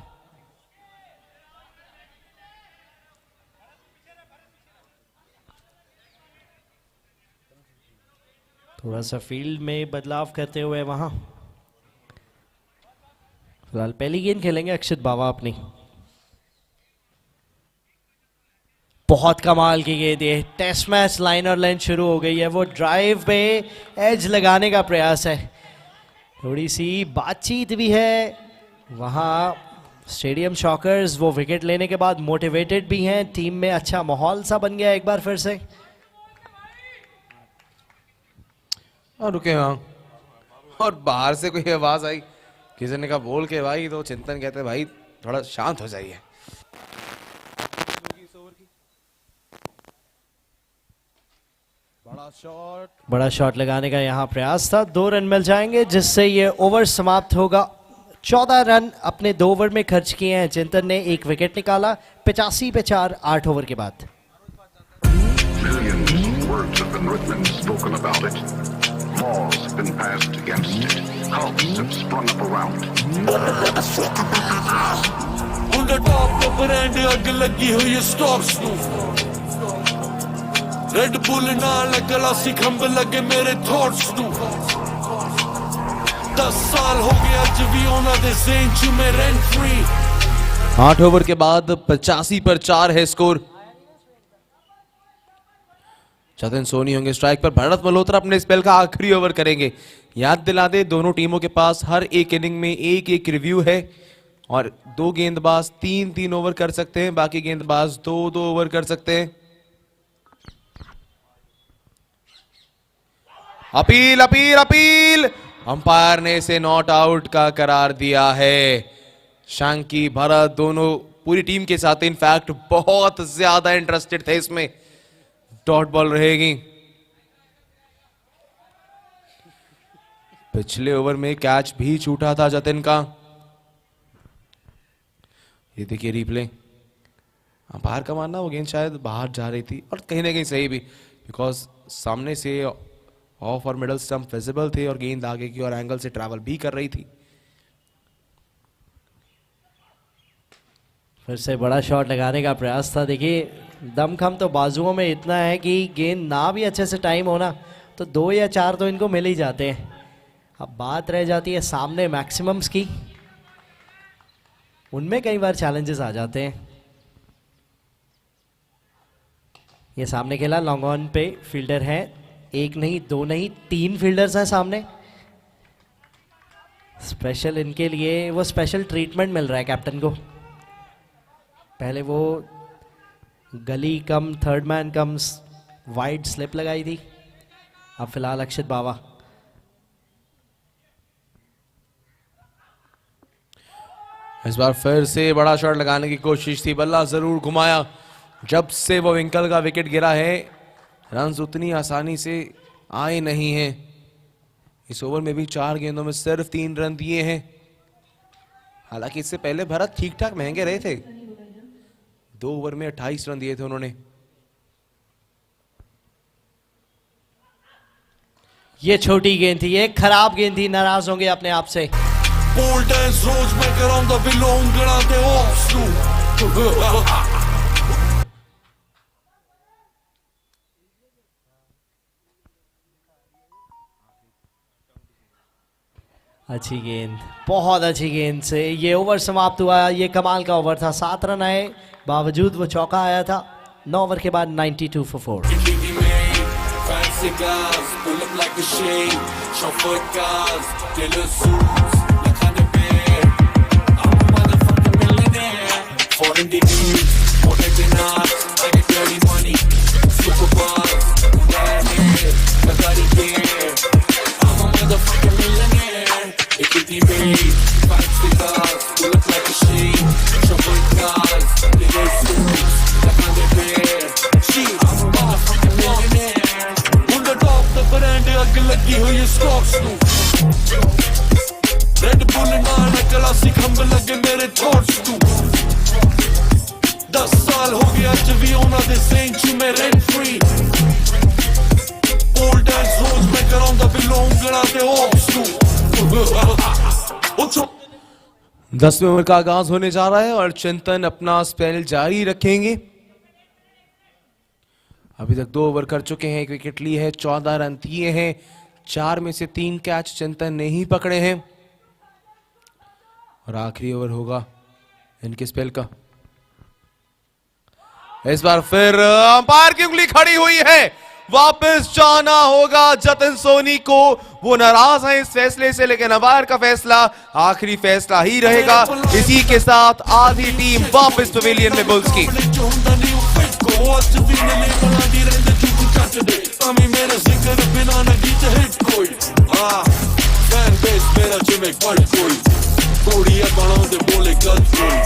थोड़ा सा फील्ड में बदलाव करते हुए वहां फिलहाल पहली गेंद खेलेंगे अक्षित बावा अपनी। बहुत कमाल की गेंद ये। टेस्ट मैच लाइन और लेंथ शुरू हो गई है। वो ड्राइव पे एज लगाने का प्रयास है। थोड़ी सी बातचीत भी है वहां। स्टेडियम शॉकर्स वो विकेट लेने के बाद मोटिवेटेड भी हैं। टीम में अच्छा माहौल सा बन गया एक बार फिर से। और रुके वहां और बाहर से कोई आवाज आई, किसी ने कहा बोल के भाई, तो चिंतन कहते भाई थोड़ा शांत हो जाइए। बड़ा शॉट लगाने का यहां प्रयास था। 2 रन मिल जाएंगे जिससे ये ओवर समाप्त होगा। 14 रन अपने 2 ओवर में खर्च किए हैं। चिंतन ने 1 विकेट निकाला। 85 पे 4 8 ओवर के बाद। Laws have been passed against it. Cults have sprung up around it. On the top of brand ਅੱਗ ਲੱਗੀ ਹੋਈ ਸਟਾਪਸ ਨੂੰ ਰੈਡ ਬੁੱਲ ਨਾਲ ਗਲਾਸੀ ਖੰਭ ਲੱਗੇ ਮੇਰੇ ਥੌਟਸ ਨੂੰ 10 ਸਾਲ ਹੋ ਗਏ ਅੱਜ ਵੀ ਉਹਨਾਂ ਦੇ ਜ਼ੇਨ ਚ ਮੈਂ ਰੈਂਟ फ्री। 8 ओवर के बाद 85 पर 4 है स्कोर। जतिन सोनी होंगे स्ट्राइक पर। भरत मल्होत्रा अपने स्पेल का आखिरी ओवर करेंगे। याद दिला दे, दोनों टीमों के पास हर एक इनिंग में एक रिव्यू है और 2 गेंदबाज 3-3 ओवर कर सकते हैं, बाकी गेंदबाज 2-2 ओवर कर सकते हैं। अपील अपील अपील, अंपायर ने इसे नॉट आउट का करार दिया है। शांकी भरत दोनों पूरी टीम के साथ इनफैक्ट बहुत ज्यादा इंटरेस्टेड थे इसमें। डॉट बॉल रहेगी। पिछले ओवर में कैच भी छूटा था जतिन का। ये देखिए रिप्ले, अंपायर का मानना वो गेंद शायद बाहर जा रही थी, और कहीं ना कहीं सही भी, बिकॉज सामने से ऑफ और मिडल स्टंप विजिबल थे और गेंद आगे की और एंगल से ट्रैवल भी कर रही थी। फिर से बड़ा शॉट लगाने का प्रयास था। देखिए दमखम तो बाजुओं में इतना है कि गेंद ना भी अच्छे से टाइम होना तो 2 या 4 तो इनको मिल ही जाते हैं। अब बात रह जाती है सामने मैक्सिमम्स की, उनमें कई बार चैलेंजेस आ जाते हैं। ये सामने खेला लॉन्ग ऑन पे, फील्डर है 1 नहीं 2 नहीं 3 फील्डर्स हैं सामने। स्पेशल इनके लिए वो स्पेशल ट्रीटमेंट मिल रहा है कैप्टन को। पहले वो gully come third man comes wide slip लगाई थी, अब फिलहाल अक्षित बावा। इस बार फिर से बड़ा शॉट लगाने की कोशिश थी, बल्ला जरूर घुमाया। जब से वो विंकल का विकेट गिरा है रन्स उतनी आसानी से आए नहीं हैं। इस ओवर में भी 4 गेंदों में सिर्फ 3 रन दिए हैं। हालांकि इससे पहले भरत ठीक ठाक महंगे रहे थे, 2 ओवर में 28 रन दिए थे उन्होंने। ये छोटी गेंद थी, ये खराब गेंद थी, नाराज होंगे अपने आप से। Pole dance roads make around the belong grande ostu. अच्छी गेंद, बहुत अच्छी गेंद से ये ओवर समाप्त हुआ। ये कमाल का ओवर था, 7 रन आए, बावजूद वो चौका आया था। 9 ओवर के बाद 92 for 4। Fancy guys, pull up like a shade. Chauffeur cars, killer suits, like on the bed. I'm a motherfucking millionaire. Foreign degrees, foreign dinars, I get dirty money. Super bars, bad head, I got it there. I'm a motherfucking millionaire. It could be made. Fancy cars, pull up like a shade. Chauffeur cars, killer suits, like on the bed. I'm a motherfucking millionaire. Brand अग लगी हुई stocks ਨੂੰ red bull ਨਾਲ classy ਖੰਭ ਲੱਗੇ ਮੇਰੇ ਥॉट्स ਨੂੰ 10 ਸਾਲ ਹੋ ਗਏ ਅੱਜ ਵੀ ਉਹਨਾਂ ਦੇ ਸੇਨ ਚ ਮੈਂ ਰੈਂਟ ਫ੍ਰੀ ओल्ड डैंस रोज मैं कराਉਂਦਾ ਬਿਲੋਂਗ ਗਣਾ ਤੇ ਹੌਕਸ ਨੂੰ 10वें ओवर का आगाज होने जा रहा है और चिंतन अपना स्पेल जारी रखेंगे। अभी तक 2 ओवर कर चुके हैं, 1 विकेट ली है, 14 रन दिए हैं, 4 में से 3 कैच चिंतन ने ही पकड़े हैं। और आखिरी ओवर होगा इनके स्पेल का। इस बार फिर अंपायर की उंगली खड़ी हुई है, वापस जाना होगा जतिन सोनी को। वो नाराज हैं इस फैसले से, लेकिन अंपायर का फैसला आखिरी फैसला ही रहेगा। इसी के साथ आधी टीम वापस पवेलियन में बुल्स की। मेरा जिक्र बिना नगी हिट कोई फैन बेस मेरा जिमें बढ़ कोई कोड़िया बनाਉਂਦੇ बोले गलत कोई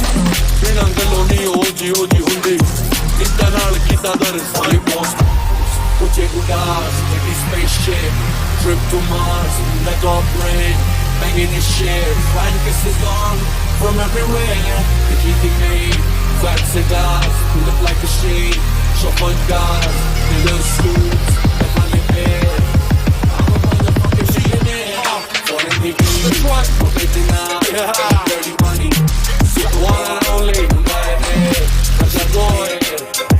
बिना गलों नहीं हो जी हुंदी इतना नाल कीता दर साई पोस्ट ऊंचे उड़ास एक spaceship trip to Mars let off brain banging this shit flying kisses on from everywhere the keeping me fat cigars pull up like a shade chauffeur guys the little suits like on the bed I'm a motherfucking millionaire falling the beat rotating out dirty money super one and only bad head that's a boy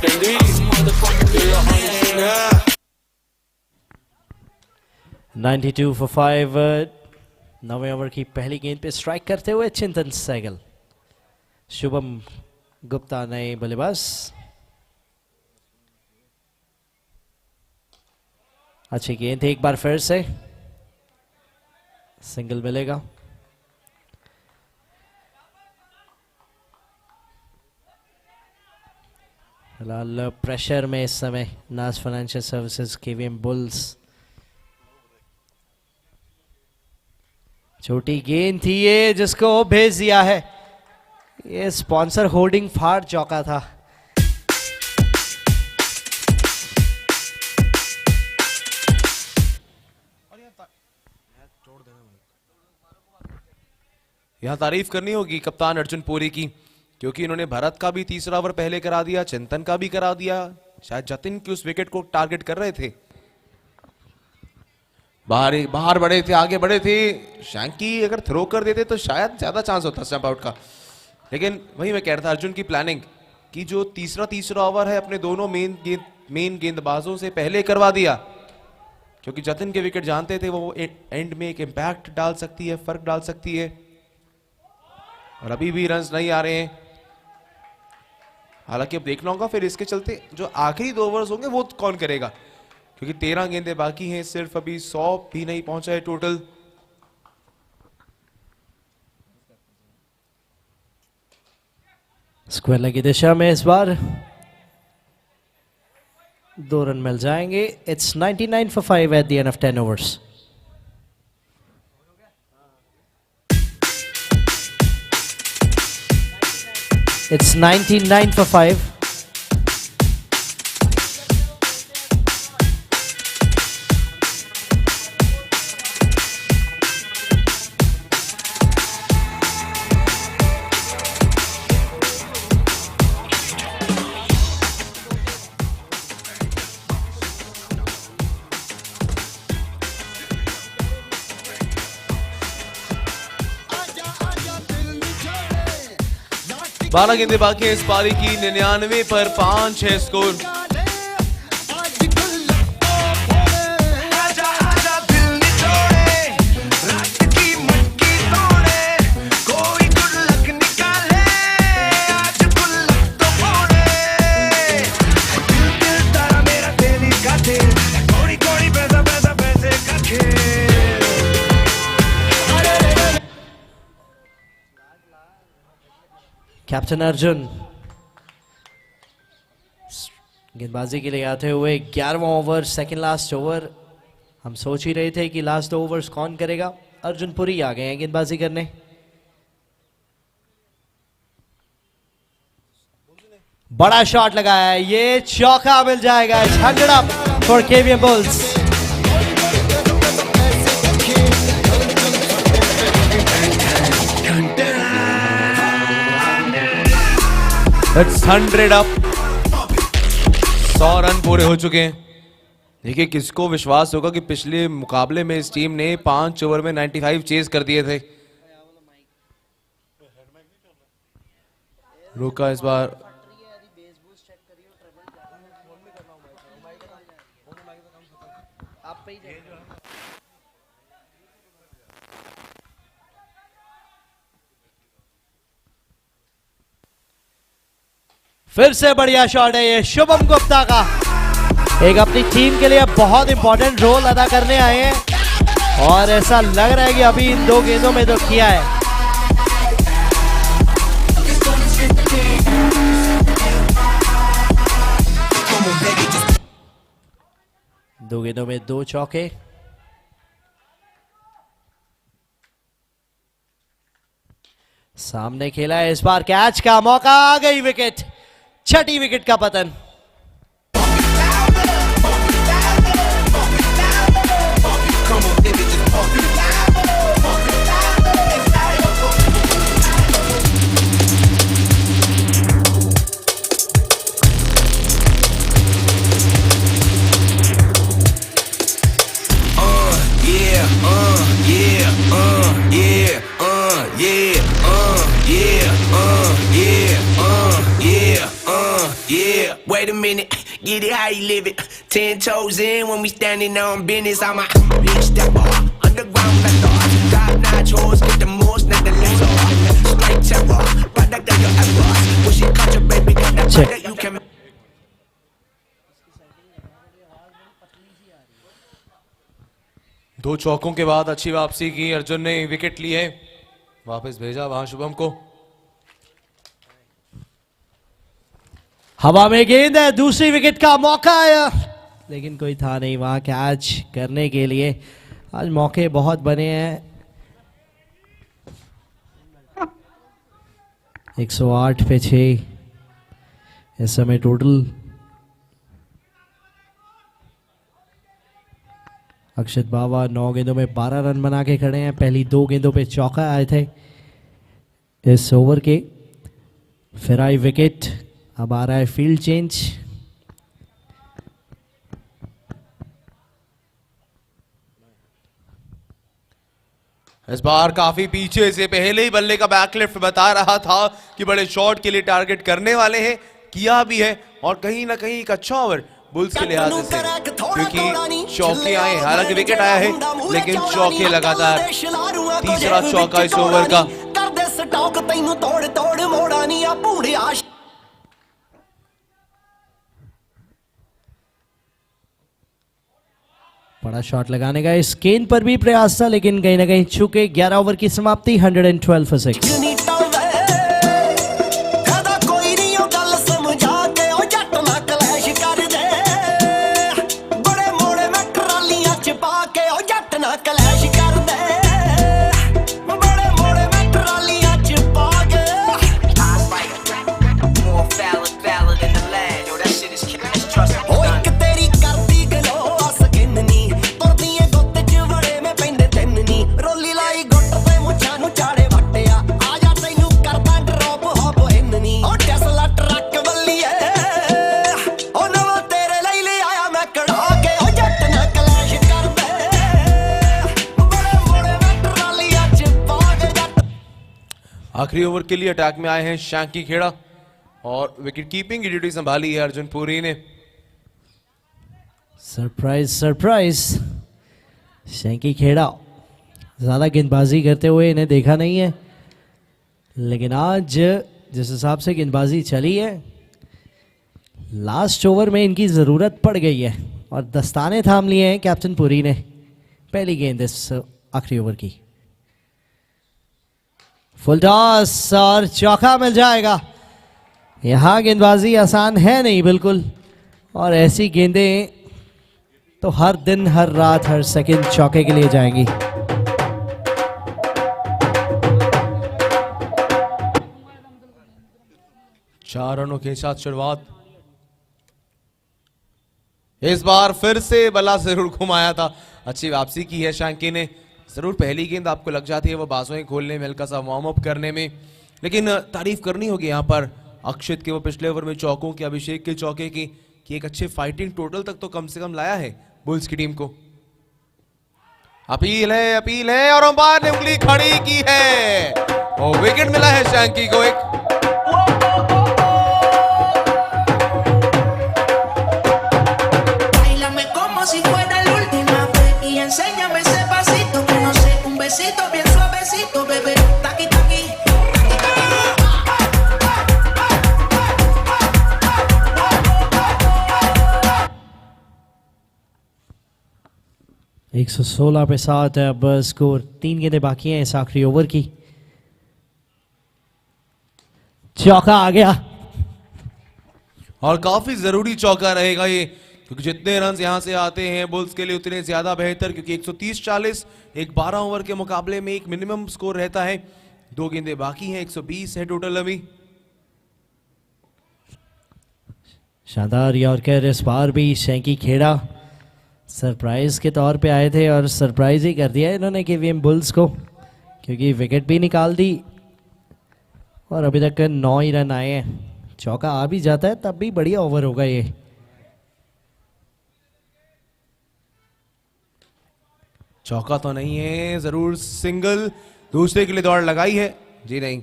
and these motherfucking millionaire 92 for 5। 9वें over की पहली गेंद पे strike करते हुए चिंतन सहगल। शुभम गुप्ता नए बल्लेबाज। अच्छी गेंद थी, एक बार फिर से सिंगल मिलेगा। फिलहाल प्रेशर में इस समय नाज फाइनेंशियल सर्विसेज केवीएम बुल्स। छोटी गेंद थी ये जिसको भेज दिया है, ये स्पॉन्सर होर्डिंग फाड़ चौका था। यहां तारीफ करनी होगी कप्तान अर्जुन पुरी की, क्योंकि इन्होंने भरत का भी तीसरा ओवर पहले करा दिया, चिंतन का भी करा दिया। शायद जतिन की उस विकेट को टारगेट कर रहे थे, बाहर बढ़े थे, आगे बढ़े थे। शैंकी अगर थ्रो कर देते तो शायद ज्यादा चांस होता स्टंप आउट का, लेकिन वही मैं कह रहा था अर्जुन की प्लानिंग कि जो तीसरा ओवर है अपने दोनों मेन गेंदबाजों से पहले करवा दिया, क्योंकि जतिन के विकेट जानते थे वो एंड में एक इंपैक्ट डाल सकती है, फर्क डाल सकती है। और अभी भी रन्स नहीं आ रहे हैं, हालांकि अब देखना होगा फिर इसके चलते जो आखिरी 2 ओवर्स होंगे वो कौन करेगा, क्योंकि 13 गेंदें बाकी हैं, सिर्फ अभी 100 भी नहीं पहुंचा है टोटल। स्क्वायर की दिशा में इस बार 2 रन मिल जाएंगे। It's 99 for 5 at the end of 10 overs. It's 99 for 5. बारह गेंदें बाकी है इस पारी की, 99 पर 5 है स्कोर। कैप्टन अर्जुन गेंदबाजी के लिए आते हुए 11वां ओवर, सेकंड लास्ट ओवर। हम सोच ही रहे थे कि लास्ट 2 ओवर्स कौन करेगा, अर्जुन पुरी आ गए हैं गेंदबाजी करने। बड़ा शॉट लगाया है, ये चौका मिल जाएगा। 100 up for KVM bulls. It's 100 up, 100 run पूरे हो चुके हैं। देखिए किसको विश्वास होगा कि पिछले मुकाबले में इस टीम ने 5 ओवर में 95 चेज कर दिए थे। रोका इस बार, फिर से बढ़िया शॉट है ये शुभम गुप्ता का। एक अपनी टीम के लिए बहुत इंपॉर्टेंट रोल अदा करने आए हैं और ऐसा लग रहा है कि अभी इन 2 गेंदों में तो किया है। दो गेंदों में 2 चौके। सामने खेला है इस बार, कैच का मौका, आ गई विकेट। 6ठी विकेट का पतन। Yeah, wait a minute, get it how you live it. 10 toes in when we standing on business. I'm a big stepper, underground like the top-notch horse, get the most, not the less. Straight terror, product of your efforts. Wish you caught your baby, got that product you can. दो चौकों के बाद अच्छी वापसी की अर्जुन ने, wicket ली है, वापस भेजा वहां शुभम को। हवा में गेंद है, दूसरी विकेट का मौका आया, लेकिन कोई था नहीं वहां कैच करने के लिए। आज मौके बहुत बने हैं। 108 पे 6 इस समय टोटल। अक्षत बावा 9 गेंदों में 12 रन बना के खड़े हैं। पहली 2 गेंदों पे चौका आए थे इस ओवर के। फिर आई विकेट, अब आ रहा है फील्ड चेंज। इस बार काफी पीछे से पहले ही बल्ले का बैकलिफ्ट बता रहा था कि बड़े शॉट के लिए टारगेट करने वाले हैं, किया भी है। और कहीं ना कहीं एक अच्छा ओवर बुल्स के लिहाज से, क्योंकि चौके आए, हालांकि विकेट आया है लेकिन चौके लगातार। तीसरा चौका इस ओवर का। बड़ा शॉट लगाने का इस गेंद पर भी प्रयास था, लेकिन कहीं ना कहीं चुके। 11 ओवर की समाप्ति, 112 for 6। आखिरी ओवर के लिए अटैक में आए हैं शैंकी खेड़ा और विकेट कीपिंग की ड्यूटी संभाली है अर्जुन पुरी ने। सरप्राइज सरप्राइज, शैंकी खेड़ा ज़्यादा गेंदबाजी करते हुए इन्हें देखा नहीं है, लेकिन आज जिस हिसाब से गेंदबाजी चली है, लास्ट ओवर में इनकी ज़रूरत पड़ गई है और दस्ताने थाम लिए हैं कैप्टन पुरी ने। पहली गेंद इस आखिरी ओवर की। फुल टॉस और चौका मिल जाएगा। यहां गेंदबाजी आसान है नहीं बिल्कुल, और ऐसी गेंदें तो हर दिन हर रात हर सेकंड चौके के लिए जाएंगी। चार रनों के साथ शुरुआत। इस बार फिर से बल्ला जरूर घुमाया था, अच्छी वापसी की है शैंकी ने। जरूर पहली गेंद आपको लग जाती है वो बाजुएं खोलने में, हल्का सा वार्म अप करने में, लेकिन तारीफ करनी होगी यहाँ पर अक्षित के वो पिछले ओवर में चौकों की, अभिषेक के चौके की, कि एक अच्छे फाइटिंग टोटल तक तो कम से कम लाया है बुल्स की टीम को। अपील है और अंपायर ने उंगली खड़ी की है और विकेट मिला है शैंकी को एक। Enséñame ese pasito que no sé, un besito bien suavecito, bebé, taqui taqui. 116 पे 7 है अब स्कोर। 3 गेंदें बाकी हैं इस आखिरी ओवर की। चौका आ गया और काफी जरूरी चौका रहेगा ये, क्योंकि जितने रन यहां से आते हैं बुल्स के लिए उतने ज्यादा बेहतर, क्योंकि 130-40 एक 12 ओवर के मुकाबले में एक मिनिमम स्कोर रहता है। 2 गेंदें बाकी हैं, 120 है टोटल अभी। शानदार यॉर्कर इस बार भी। शैंकी खेड़ा सरप्राइज के तौर पे आए थे और सरप्राइज ही कर दिया इन्होंने केवीएम बुल्स को, क्योंकि विकेट भी निकाल दी और अभी तक 9 ही रन आए हैं। चौका आ भी जाता है तब भी बढ़िया ओवर होगा ये। चौका तो नहीं है, जरूर सिंगल दूसरे के लिए दौड़ लगाई है। जी नहीं,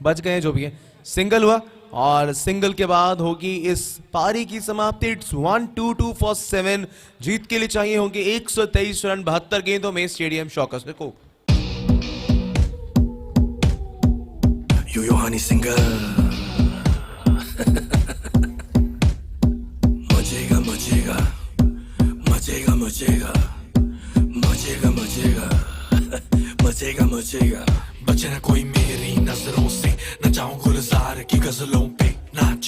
बच गए जो भी है। सिंगल हुआ और सिंगल के बाद होगी इस पारी की समाप्ति। It's 1-2 for 7। जीत के लिए चाहिए होंगे 123 रन 72 गेंदों में स्टेडियम शॉकर्स को। Yo honey single मजेगा मजेगा मजेगा मजेगा मजेगा मजेगा मजेगा मजेगा। बचे ना कोई मेरी नजरों से, न जाऊं गुलजार की गजलों पे, नाच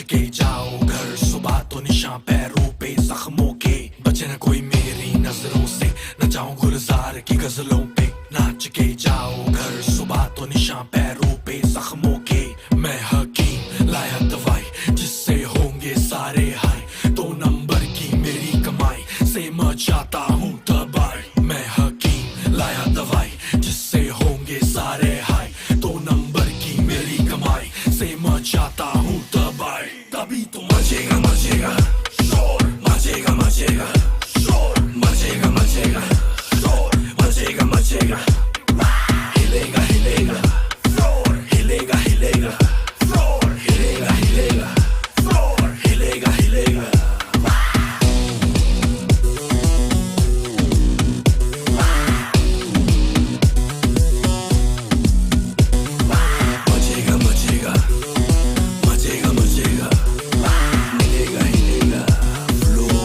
मंजिलों पे नाच के जाओ घर, सुबह तो निशान पैरों पे जख्मों के। मैं हकीम लाया दवाई जिससे होंगे सारे हाय, 2 नंबर की मेरी कमाई से मचाता हूँ तबाही। मैं हकीम लाया दवाई जिससे होंगे सारे हाय, 2 नंबर की मेरी कमाई से मचाता हूँ तबाही। तभी तो मचेगा मचेगा शोर, मचेगा मचेगा शोर, मचेगा मचेगा शोर, मचेगा मचेगा, हिलेगा हिलेगा फ्लोर, हिलेगा हिलेगा फ्लोर, हिलेगा हिलेगा फ्लोर, हिलेगा हिलेगा। मचेगा मचेगा मचेगा मचेगा, हिलेगा हिलेगा फ्लोर।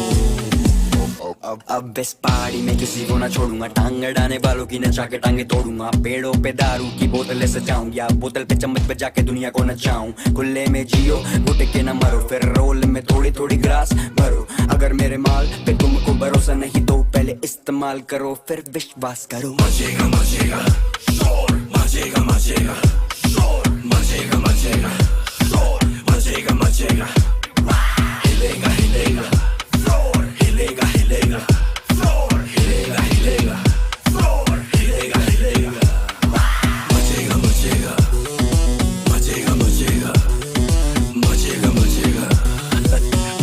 अब इस पहाड़ी में किसी को ना छोड़ूंगा, टांग अड़ाने वालों की नचा के टांगे तोड़ूंगा। पेड़ों पे दारू की बोतलें सजाऊं या बोतल पे चम्मच बजा के दुनिया को नचाऊं। खुले में जियो घुट के न मरो, फिर रोल में थोड़ी थोड़ी ग्रास भरो। अगर मेरे माल पे तुमको भरोसा नहीं तो पहले इस्तेमाल करो फिर विश्वास करो। मचेगा मचेगा शोर, मचेगा मचेगा शोर, मचेगा मचेगा शोर, मचेगा मचेगा, हिलेगा हिलेगा फ्लोर, हिलेगा हिलेगा फ्लोर, हिलेगा हिलेगा फ्लोर, हिलेगा हिलेगा। मचेगा मचेगा मचेगा मचेगा मचेगा मचेगा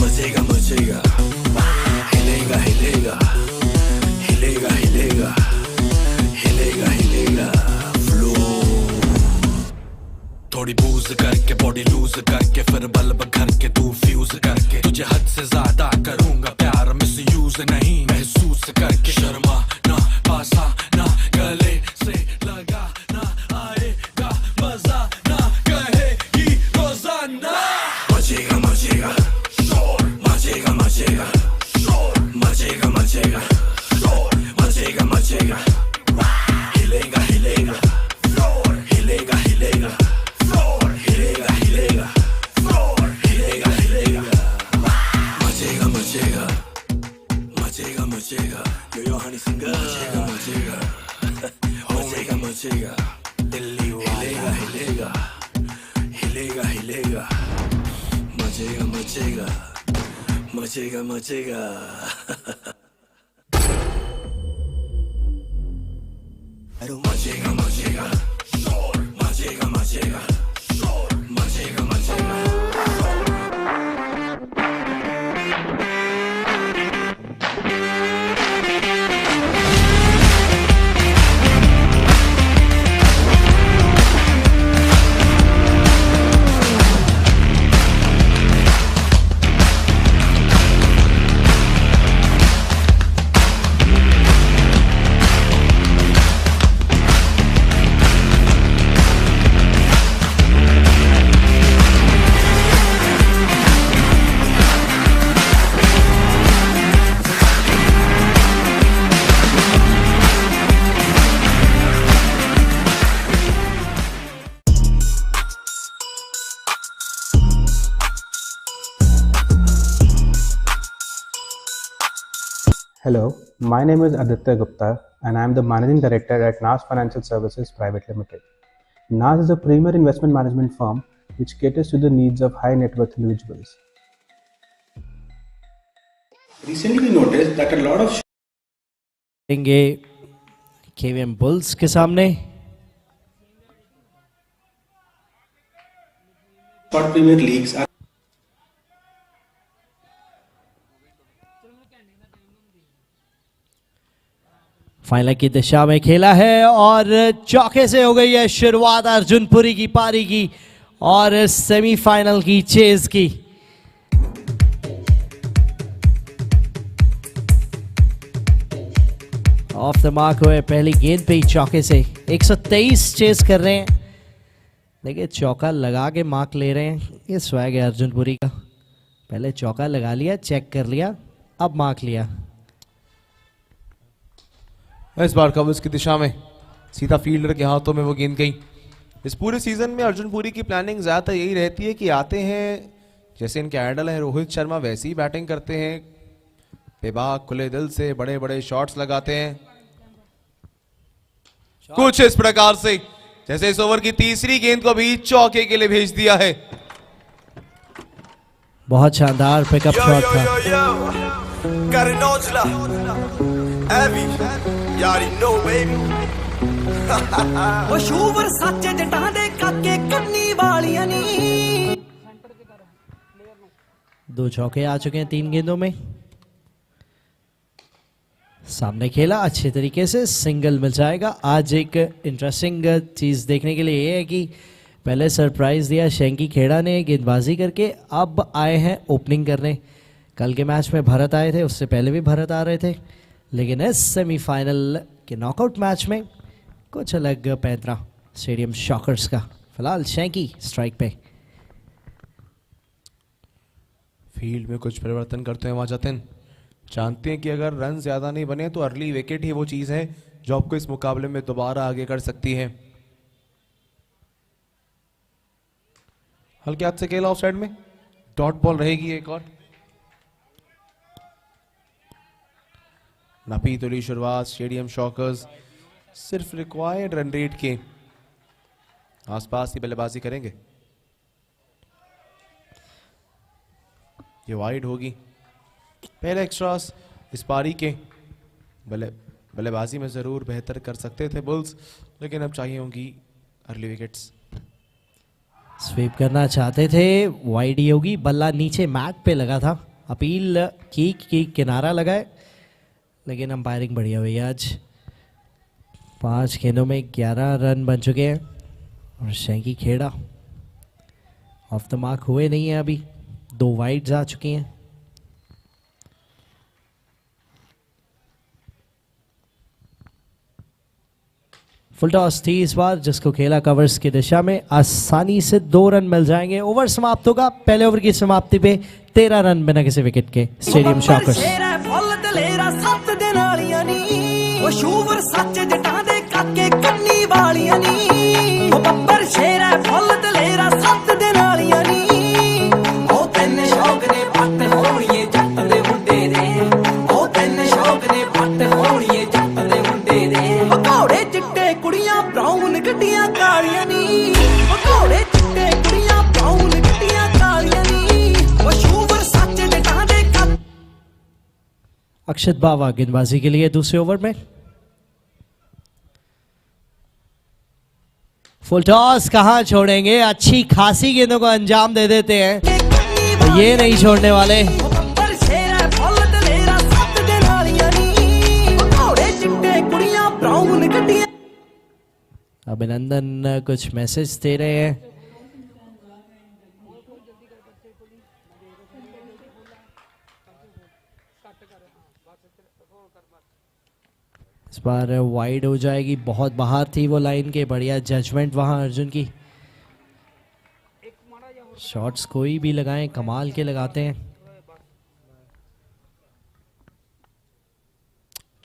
मचेगा मचेगा, हिलेगा हिलेगा हिलेगा हिलेगा हिलेगा हिलेगा फ्लोर। थोड़ी बूज करके बॉडी लूज करके फिर बल्ब घर के तू फ्यूज करके, तुझे हद से ज्यादा करूंगा प्यार, मिस यूज नहीं महसूस करके। शर्मा ना पासा ना गले से लगा ना आएगा मजा ना कहेगी रोजाना। मचेगा मचेगा शोर, मचेगा मचेगा शोर, मचेगा मचेगा शोर, मचेगा मचेगा, हिलेगा हिलेगा फ्लोर, हिलेगा हिलेगा फ्लोर, हिलेगा हिलेगा फ्लोर, हिलेगा हिलेगा। मचेगा मचेगा मचेगा मचेगा, यो हनी सिंगर। मचेगा मचेगा मचेगा मचेगा, दिल्ली हिलेगा हिलेगा हिलेगा हिलेगा, मचेगा मचेगा मचेगा मचेगा। मचेगा मचेगा शोर, मचेगा मचेगा शोर, मचेगा मचेगा। Hello, my name is Aditya Gupta and I am the Managing Director at NAS Financial Services Private Limited. NAS is a premier investment management firm which caters to the needs of high net worth individuals. Recently noticed that a lot of KVM Bulls के सामने short Premier Leagues are final की दिशा में खेला है और चौके से हो गई है शुरुआत अर्जुनपुरी की पारी की और सेमीफाइनल की चेज की। ऑफ द मार्क हुए पहली गेंद पे ही चौके से 123 चेज कर रहे हैं। देखिए चौका लगा के मार्क ले रहे हैं, ये स्वैग है अर्जुनपुरी का। पहले चौका लगा लिया, चेक कर लिया, अब मार्क लिया। इस बार कवर्स की दिशा में सीधा फील्डर के हाथों में वो गेंद गई। इस पूरे सीजन में अर्जुनपुरी की प्लानिंग ज़्यादातर यही रहती है कि आते हैं, जैसे इनके आइडल हैं रोहित शर्मा, वैसे ही बैटिंग करते हैं, बेबाक खुले दिल से बड़े बड़े शॉट्स लगाते हैं। कुछ इस प्रकार से जैसे इस ओवर की तीसरी गेंद को भी चौके के लिए भेज दिया है। बहुत शानदार पिकअप शॉट था। ਉਹ ਸ਼ੂਵਰ ਸੱਚ ਜਟਾਂ ਦੇ ਕਾਕੇ ਕੰਨੀ ਵਾਲੀਆਂ ਨੀ। दो चौके आ चुके हैं 3 गेंदों में। सामने खेला अच्छे तरीके से, सिंगल मिल जाएगा। आज एक इंटरेस्टिंग चीज़ देखने के लिए ये है कि पहले सरप्राइज दिया शेंकी खेड़ा ने गेंदबाजी करके, अब आए हैं ओपनिंग करने। कल के मैच में भरत आए थे, उससे पहले भी भरत आ रहे थे, लेकिन इस सेमीफाइनल के नॉकआउट मैच में कुछ अलग पैंतरा स्टेडियम शॉकर्स का। फिलहाल शेंकी स्ट्राइक पे। फील्ड में कुछ परिवर्तन करते हैं वहां जतिन। जानते हैं कि अगर रन ज्यादा नहीं बने तो अर्ली विकेट ही वो चीज है जो आपको इस मुकाबले में दोबारा आगे कर सकती है। हल्के हाथ से खेला ऑफ साइड में, डॉट बॉल रहेगी एक और। नपी तुली शुरुआत स्टेडियम शॉकर्स सिर्फ रिक्वायर्ड रन रेट के आसपास ही बल्लेबाजी करेंगे। ये वाइड होगी। पहले एक्स्ट्रास इस पारी के बल्लेबाजी में जरूर बेहतर कर सकते थे बुल्स, लेकिन अब चाहिए होंगी अर्ली विकेट्स। स्वीप करना चाहते थे, वाइड ही होगी। बल्ला नीचे मैट पे लगा था, अपील की किनारा लगाए, लेकिन अंपायरिंग बढ़िया हुई आज। 5 गेंदों में 11 रन बन चुके हैं और शेंकी खेड़ा ऑफ द मार्क हुए नहीं है अभी। 2 वाइड्स आ चुकी हैं। फुल टॉस थी इस बार, जिसको खेला कवर्स की दिशा में। आसानी से 2 रन मिल जाएंगे। ओवर समाप्त होगा। पहले ओवर की समाप्ति पे 13 रन बिना किसी विकेट के स्टेडियम शॉकर्स। ਉਹ ਸ਼ੂਵਰ ਸੱਚ ਜਟਾਂ ਦੇ ਕਾਕੇ ਕੰਨੀ ਵਾਲੀਆਂ ਨੀ। ਉਹ ਬੱਬਰ ਸ਼ੇਰ ਹੈ ਫੁੱਲ ਦਲੇਰਾ 7 ਦਿਨ ਵਾਲੀਆਂ ਨੀ। ਉਹ ਤਿੰਨ ਸ਼ੌਕ ਨੇ ਪੱਟ ਹੋਣੀਏ ਜੱਟ ਦੇ ਮੁੰਡੇ ਦੇ। ਉਹ ਤਿੰਨ ਸ਼ੌਕ ਨੇ ਪੱਟ ਹੋਣੀਏ ਜੱਟ ਦੇ ਮੁੰਡੇ ਦੇ। ਪਕੌੜੇ ਚਿੱਟੇ ਕੁੜੀਆਂ ਬਰਾਊਨ ਗੱਡੀਆਂ ਕਾਲੀਆਂ ਨੀ। ਪਕੌੜੇ ਚਿੱਟੇ ਕੁੜੀਆਂ ਬਰਾਊਨ ਗੱਡੀਆਂ ਕਾਲੀਆਂ ਨੀ। ਉਹ ਸ਼ੂਵਰ ਸੱਚ ਜਟਾਂ ਦੇ ਕਾਕੇ। अक्षत बावा गेंदबाजी के लिए दूसरे ओवर में। फुल टॉस कहां छोड़ेंगे, अच्छी खासी गेंदों को अंजाम दे देते हैं, ये नहीं छोड़ने वाले। अभिनंदन कुछ मैसेज दे रहे हैं। इस बार वाइड हो जाएगी, बहुत बाहर थी वो लाइन के। बढ़िया जजमेंट वहां अर्जुन की। शॉट्स कोई भी लगाएं, कमाल के लगाते हैं।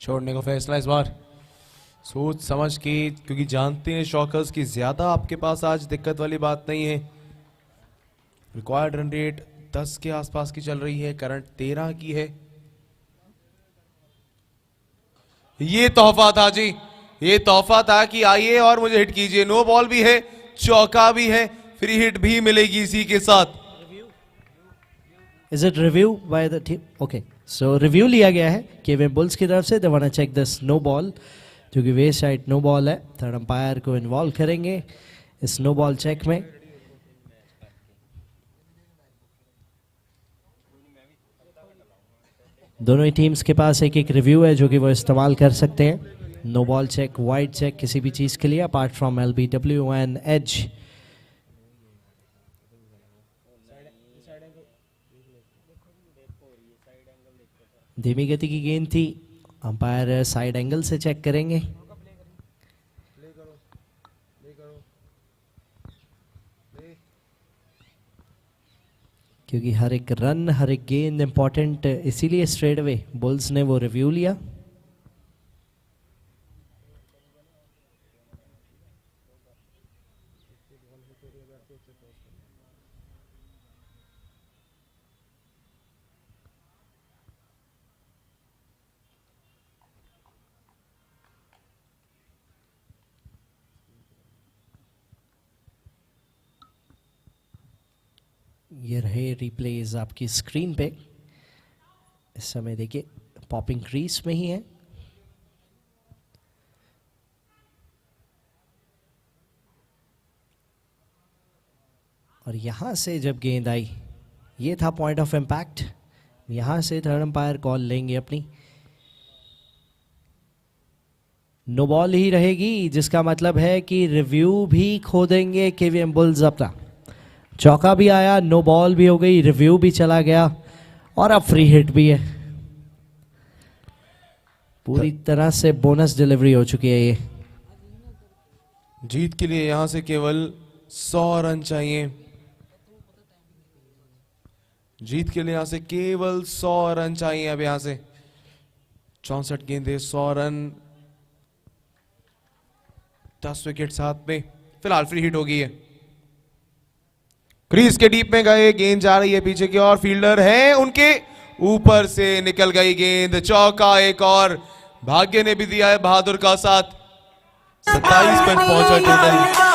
छोड़ने का फैसला इस बार सोच समझ के, क्योंकि जानते हैं शॉकर्स की ज्यादा आपके पास आज दिक्कत वाली बात नहीं है। रिक्वायर्ड रन रेट 10 के आसपास की चल रही है, करंट 13 की है। ये तोहफा था जी, ये तोहफा था कि आइए और मुझे हिट कीजिए। नो बॉल भी है, चौका भी है, फ्री हिट भी मिलेगी इसी के साथ। Is it review by the team? Okay, so review लिया गया है केवीएम बुल्स की तरफ से। They want to check this no ball, जो कि वे साइड नो बॉल है। थर्ड अंपायर को इन्वॉल्व करेंगे इस नो बॉल चेक में। दोनों ही टीम्स के पास एक एक रिव्यू है जो कि वो इस्तेमाल कर सकते हैं। No ball check, wide check, किसी भी चीज़ के लिए apart from LBW and edge. धीमी गति की गेंद थी, अंपायर साइड एंगल से चेक करेंगे। क्योंकि हर एक रन, हर एक गेंद इंपॉर्टेंट, इसीलिए स्ट्रेट अवे बुल्स ने वो रिव्यू लिया। ये रहे रिप्लेज आपकी स्क्रीन पे। इस समय देखिए पॉपिंग क्रीज में ही है। और यहां से जब गेंद आई, ये था पॉइंट ऑफ इम्पैक्ट। यहां से थर्ड अंपायर कॉल लेंगे अपनी। नो बॉल ही रहेगी, जिसका मतलब है कि रिव्यू भी खो देंगे केवीएम बुल्स अपना। चौका भी आया, नो बॉल भी हो गई, रिव्यू भी चला गया और अब फ्री हिट भी है। पूरी तरह से बोनस डिलीवरी हो चुकी है ये। जीत के लिए यहां से केवल 100 रन चाहिए। जीत के लिए यहां से केवल 100 रन चाहिए। अब यहां से 64 गेंदे, 100 रन, 10 विकेट साथ में। फिलहाल फ्री हिट हो गई है। क्रीज के डीप में गए, गेंद जा रही है पीछे की ओर, फील्डर है उनके ऊपर से निकल गई गेंद। चौका एक और, भाग्य ने भी दिया है बहादुर का साथ। 27 पर पहुंचा टोटल।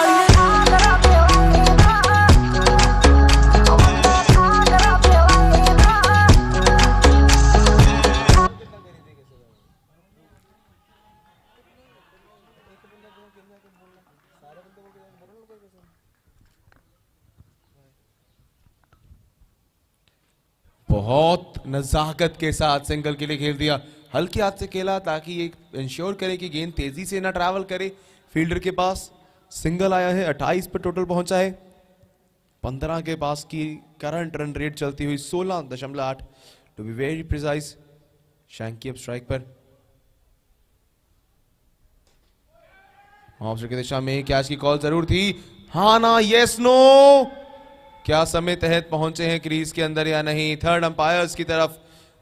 बहुत नजाकत के साथ सिंगल के लिए खेल दिया, हल्के हाथ से खेला ताकि ये इंश्योर करे कि गेंद तेजी से ना ट्रैवल करे फील्डर के पास। सिंगल आया है, 28 पर टोटल पहुंचा है। 15 के पास की करंट रन रेट चलती हुई 16.8 to be very precise. Shanky अब स्ट्राइक पर। ऑफ की दिशा में कैच की कॉल जरूर थी, हाँ ना यस नो। क्या समय तहत पहुंचे हैं क्रीज के अंदर या नहीं? थर्ड अंपायर्स की तरफ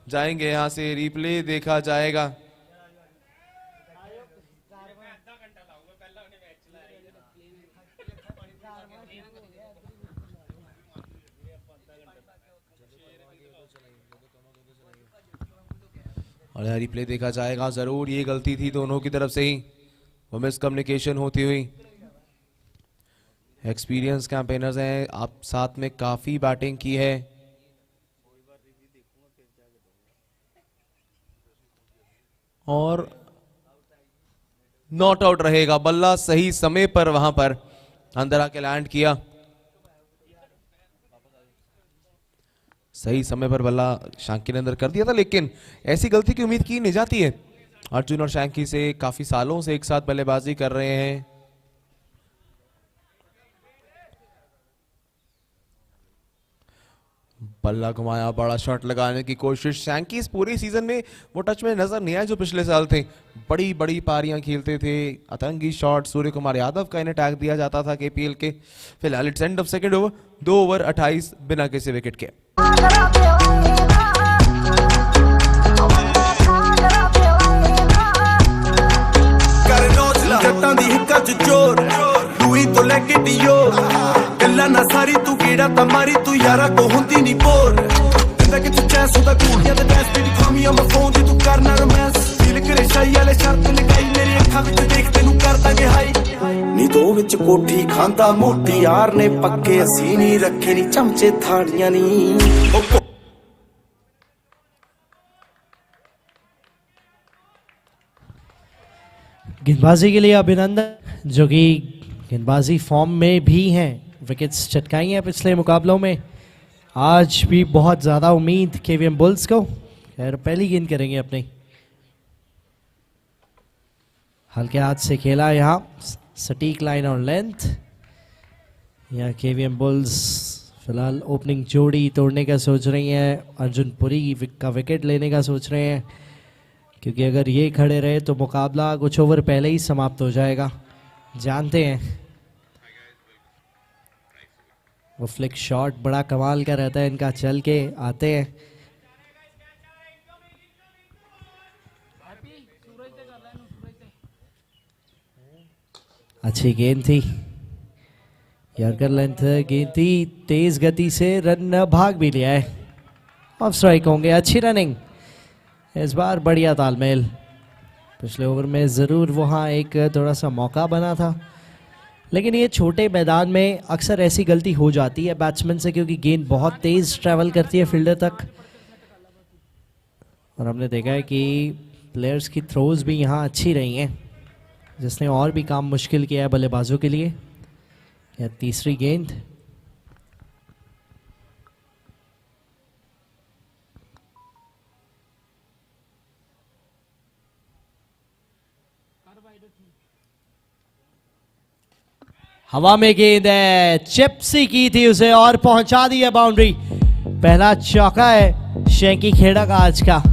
जाएंगे, यहां से रिप्ले देखा जाएगा। और यह रिप्ले देखा जाएगा जरूर। ये गलती थी दोनों की तरफ से ही, वो मिसकम्युनिकेशन होती हुई। एक्सपीरियंस कैंपेनर्स हैं, आप साथ में काफी बैटिंग की है। और नॉट आउट रहेगा। बल्ला सही समय पर वहां पर अंदर आके लैंड किया। सही समय पर बल्ला शैंकी ने अंदर कर दिया था, लेकिन ऐसी गलती की उम्मीद की नहीं जाती है। अर्जुन और शैंकी से काफी सालों से एक साथ बल्लेबाजी कर रहे हैं। बल्ला घुमाया, बड़ा शॉट लगाने की कोशिश। शैंकी इस पूरे सीजन में वो टच में नजर नहीं आए जो पिछले साल थे। बड़ी बड़ी पारियां खेलते थे, अतरंगी शॉट। सूर्य कुमार यादव का इन्हें टैग दिया जाता था केपीएल के। फिलहाल it's end of second over, 2 over 28 बिना किसी विकेट के। जट्टां दी हिक्का च चोर लुई तो लेके डियोर गल्ला ना सारी तू कीड़ा ता मारी तू यारा को हुंदी नी बोर जिंदा कि तू चैस होदा कूड़ियां ते डैस मेरी कॉमी ऑन माय फोन जे तू करना रोमांस फील करे शाई वाले शर्त लगाई मेरी अखां विच देख तैनू कर दांगे हाई नी दो विच कोठी खांदा मोटी यार ने पक्के असी नहीं रखे नी चमचे थाड़ियां नी। गेंदबाजी के लिए अभिनंदन, जो कि गेंदबाजी फॉर्म में भी हैं। विकेट्स चटकाई हैं पिछले मुकाबलों में। आज भी बहुत ज़्यादा उम्मीद केवीएम बुल्स को। खैर पहली गेंद करेंगे अपनी। हल्के हाथ से खेला, यहाँ सटीक लाइन और लेंथ। यहाँ केवीएम बुल्स फिलहाल ओपनिंग जोड़ी तोड़ने का सोच रही हैं। अर्जुन पुरी का विकेट लेने का सोच रहे हैं, क्योंकि अगर ये खड़े रहे तो मुकाबला कुछ ओवर पहले ही समाप्त हो जाएगा। जानते हैं वो फ्लिक शॉट बड़ा कमाल का रहता है इनका, चल के आते हैं। अच्छी गेंद थी, यॉर्कर लेंथ गेंद थी, तेज गति से रन भाग भी लिया है। ऑफ स्ट्राइक होंगे। अच्छी रनिंग इस बार, बढ़िया तालमेल। पिछले ओवर में ज़रूर वहाँ एक थोड़ा सा मौका बना था, लेकिन ये छोटे मैदान में अक्सर ऐसी गलती हो जाती है बैट्समैन से, क्योंकि गेंद बहुत तेज ट्रैवल करती है फील्डर तक। और हमने देखा है कि प्लेयर्स की थ्रोज भी यहाँ अच्छी रही हैं, जिसने और भी काम मुश्किल किया है बल्लेबाजों के लिए। यह तीसरी गेंद, हवा में गेंद है, चिप्सी की थी उसे और पहुंचा दी है बाउंड्री। पहला चौका है शैंकी खेड़ा का आज का।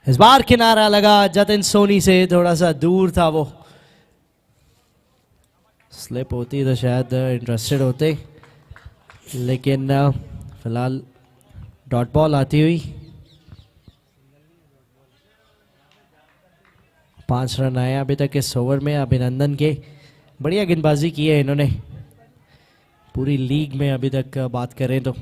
इस बार किनारा लगा जतिन सोनी से, थोड़ा सा दूर था वो, स्लिप होती तो शायद इंटरेस्टेड होते, लेकिन फिलहाल डॉट बॉल आती हुई। 5 रन आए अभी तक इस ओवर में अभिनंदन के। बढ़िया गेंदबाजी की है इन्होंने पूरी लीग में अभी तक बात करें तो।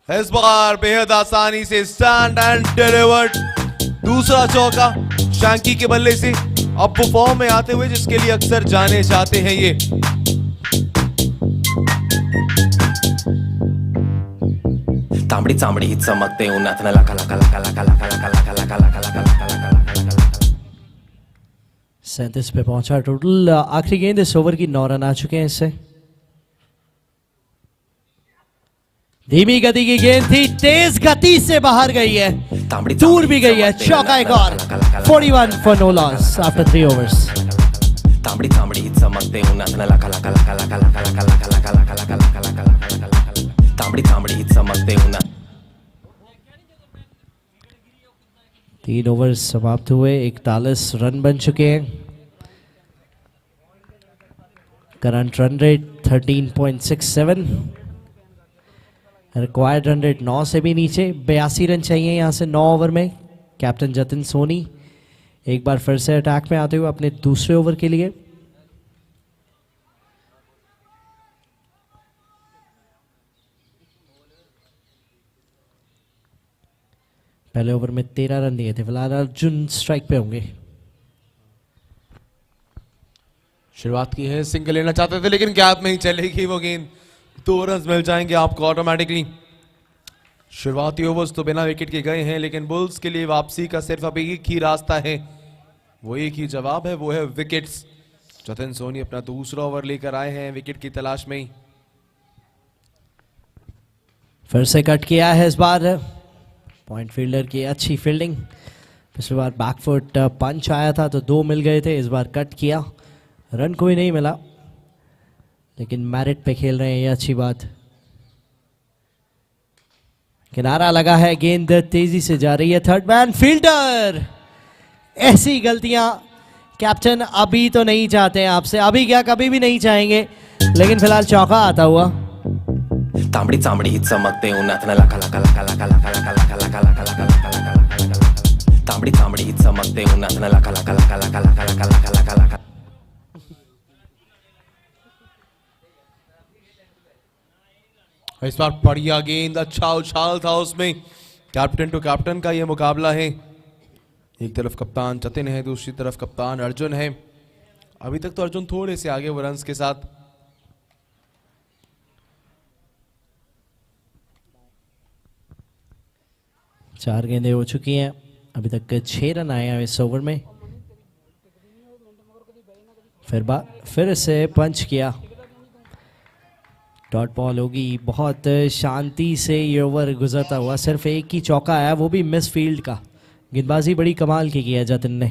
इस बार बेहद आसानी से स्टैंड एंड डिलीवर्ड दूसरा चौका शैंकी के बल्ले से। अब वो फॉर्म में आते हुए जिसके लिए अक्सर जाने जाते हैं ये। तांबडी चांबडी चमकते उन्हात लका लका लका लका लका लका लका लका लका लका। 37 पे पहुंचा टोटल। आखिरी गेंद इस ओवर की 9 रन आ चुके हैं इससे। धीमी गति की गेंद थी, तेज गति से बाहर गई है, दूर भी गई है। चौका एक और। 41 for no loss after 3 overs. तांबडी तांबडी चमकते उन्हात लका लका लका लका लका लका लका लका लका लका। तांबडी तांबडी चमकते उन्हात। 3 ओवर्स समाप्त हुए, 41 रन बन चुके हैं। Current run rate 13.67। Required run rate 9 से भी नीचे। 82 रन चाहिए यहाँ से 9 ओवर में। कैप्टन जतिन सोनी एक बार फिर से अटैक में आते हुए अपने दूसरे ओवर के लिए। पहले ओवर में 13 रन दिए थे। फिलहाल अर्जुन स्ट्राइक पे होंगे। शुरुआत की है, सिंगल लेना चाहते थे लेकिन गैप में ही चलेगी वो गेंद। 2 रन मिल जाएंगे आपको ऑटोमेटिकली। शुरुआती ओवर्स तो बिना विकेट के गए हैं, लेकिन बुल्स के लिए वापसी का सिर्फ अब एक ही रास्ता है, वो एक ही जवाब है, वो है विकेट्स। जतिन सोनी अपना दूसरा ओवर लेकर आए हैं विकेट की तलाश में ही। फिर से कट किया है इस बार। पॉइंट फील्डर की अच्छी फील्डिंग। पिछली बार बैकफुट पंच आया था तो 2 मिल गए थे, इस बार कट किया, रन कोई नहीं मिला, लेकिन मैरिट पे खेल रहे हैं, ये अच्छी बात। किनारा लगा है, गेंद तेजी से जा रही है। Third man fielder. ऐसी गलतियां कैप्टन अभी तो नहीं चाहते हैं आपसे, अभी क्या कभी भी नहीं चाहेंगे, लेकिन फिलहाल चौका आता हुआ। तांबडी चांबडी चमकते उन्हात लका लका लका लका लका लका लका लका लका लका लका। तांबडी चांबडी चमकते उन्हात लका लका लका लका लका लका लका लका। इस बार बढ़िया गेंद, अच्छा उछाल था उसमें। कैप्टन टू कैप्टन का यह मुकाबला है। एक तरफ कप्तान जतिन है, दूसरी तरफ कप्तान अर्जुन है। अभी तक तो अर्जुन थोड़े से आगे वो रन्स के साथ। चार गेंदें हो चुकी हैं, अभी तक 6 रन आए हैं इस ओवर में। फिर से पंच किया, डॉट बॉल होगी। बहुत शांति से ये ओवर गुजरता हुआ, सिर्फ एक ही चौका आया, वो भी मिस फील्ड का। गेंदबाजी बड़ी कमाल की है जतिन ने।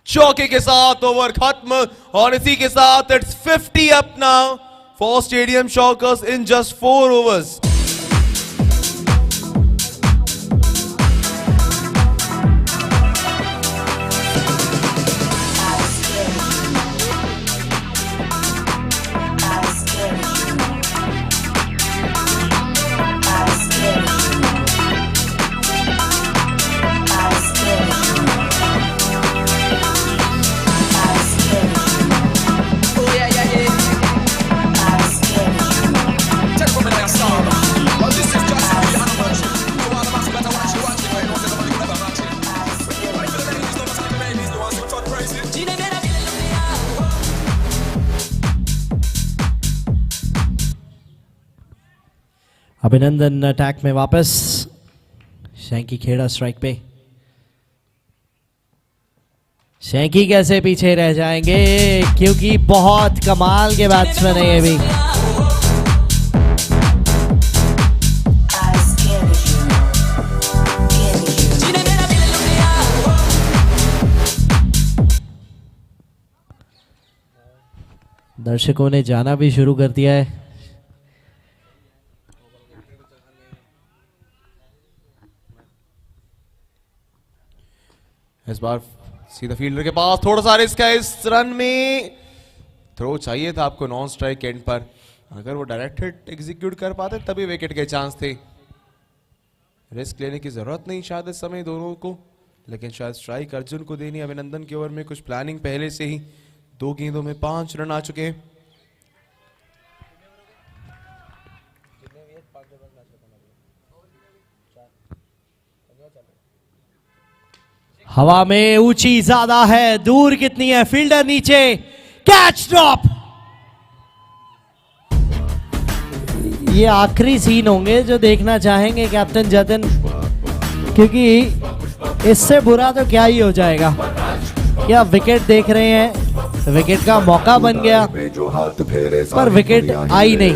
चौके के साथ ओवर खत्म और इसी के साथ it's 50 up now for stadium shockers in just 4 overs. अभिनंदन अटैक में वापस, शैंकी खेड़ा स्ट्राइक पे। शैंकी कैसे पीछे रह जाएंगे, क्योंकि बहुत कमाल के बैट्समैन है ये भी। दर्शकों ने जाना भी शुरू कर दिया है। इस बार सीधा फील्डर के पास, थोड़ा सा रिस्क है इस रन में। थ्रो चाहिए था आपको नॉन स्ट्राइक एंड पर, अगर वो डायरेक्ट हिट एग्जीक्यूट कर पाते तभी विकेट के चांस थे। रिस्क लेने की जरूरत नहीं शायद इस समय दोनों को, लेकिन शायद स्ट्राइक अर्जुन को देनी। अभिनंदन के ओवर में कुछ प्लानिंग पहले से ही, 2 गेंदों में 5 रन आ चुके हैं। हवा में ऊंची ज्यादा है, दूर कितनी है, फील्डर नीचे, कैच ड्रॉप। ये आखिरी सीन होंगे जो देखना चाहेंगे कैप्टन जतिन, क्योंकि इससे बुरा तो क्या ही हो जाएगा। क्या विकेट देख रहे हैं, विकेट का मौका बन गया पर विकेट आई नहीं।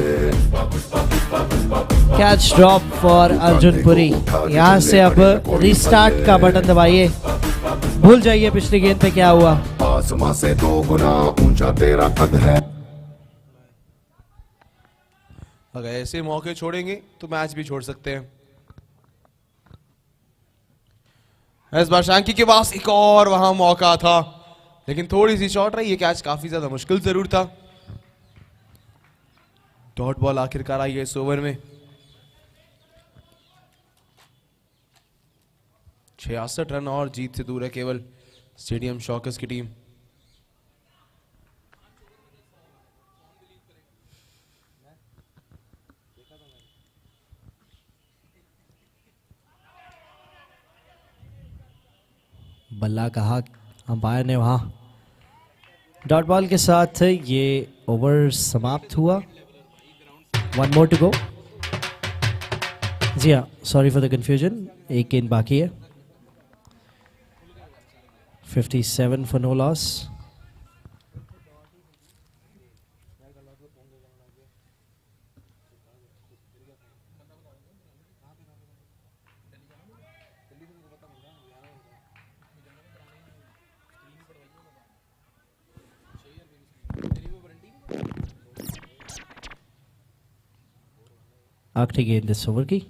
Catch drop for Arjun Puri. यहां से अब रीस्टार्ट का बटन दबाइए, भूल जाइए पिछली गेंद पे क्या हुआ। आसमां से 2 गुना ऊंचा तेरा कद है। अगर ऐसे मौके छोड़ेंगे तो मैच भी छोड़ सकते हैं। इस बार शैंकी के पास एक और वहां मौका था, लेकिन थोड़ी सी शॉट रही। ये कैच काफी ज्यादा मुश्किल जरूर था। डॉट बॉल आखिरकार आई है इस ओवर में। 66 रन और जीत से दूर है केवल स्टेडियम शॉकर्स की टीम। बल्ला कहा अंपायर ने वहां। डॉट बॉल के साथ ये ओवर समाप्त हुआ। 1 more टू गो। जी हाँ, सॉरी फॉर द कंफ्यूजन, एक गेंद बाकी है। 57 for no loss. आखिरी गेंद इस ओवर की।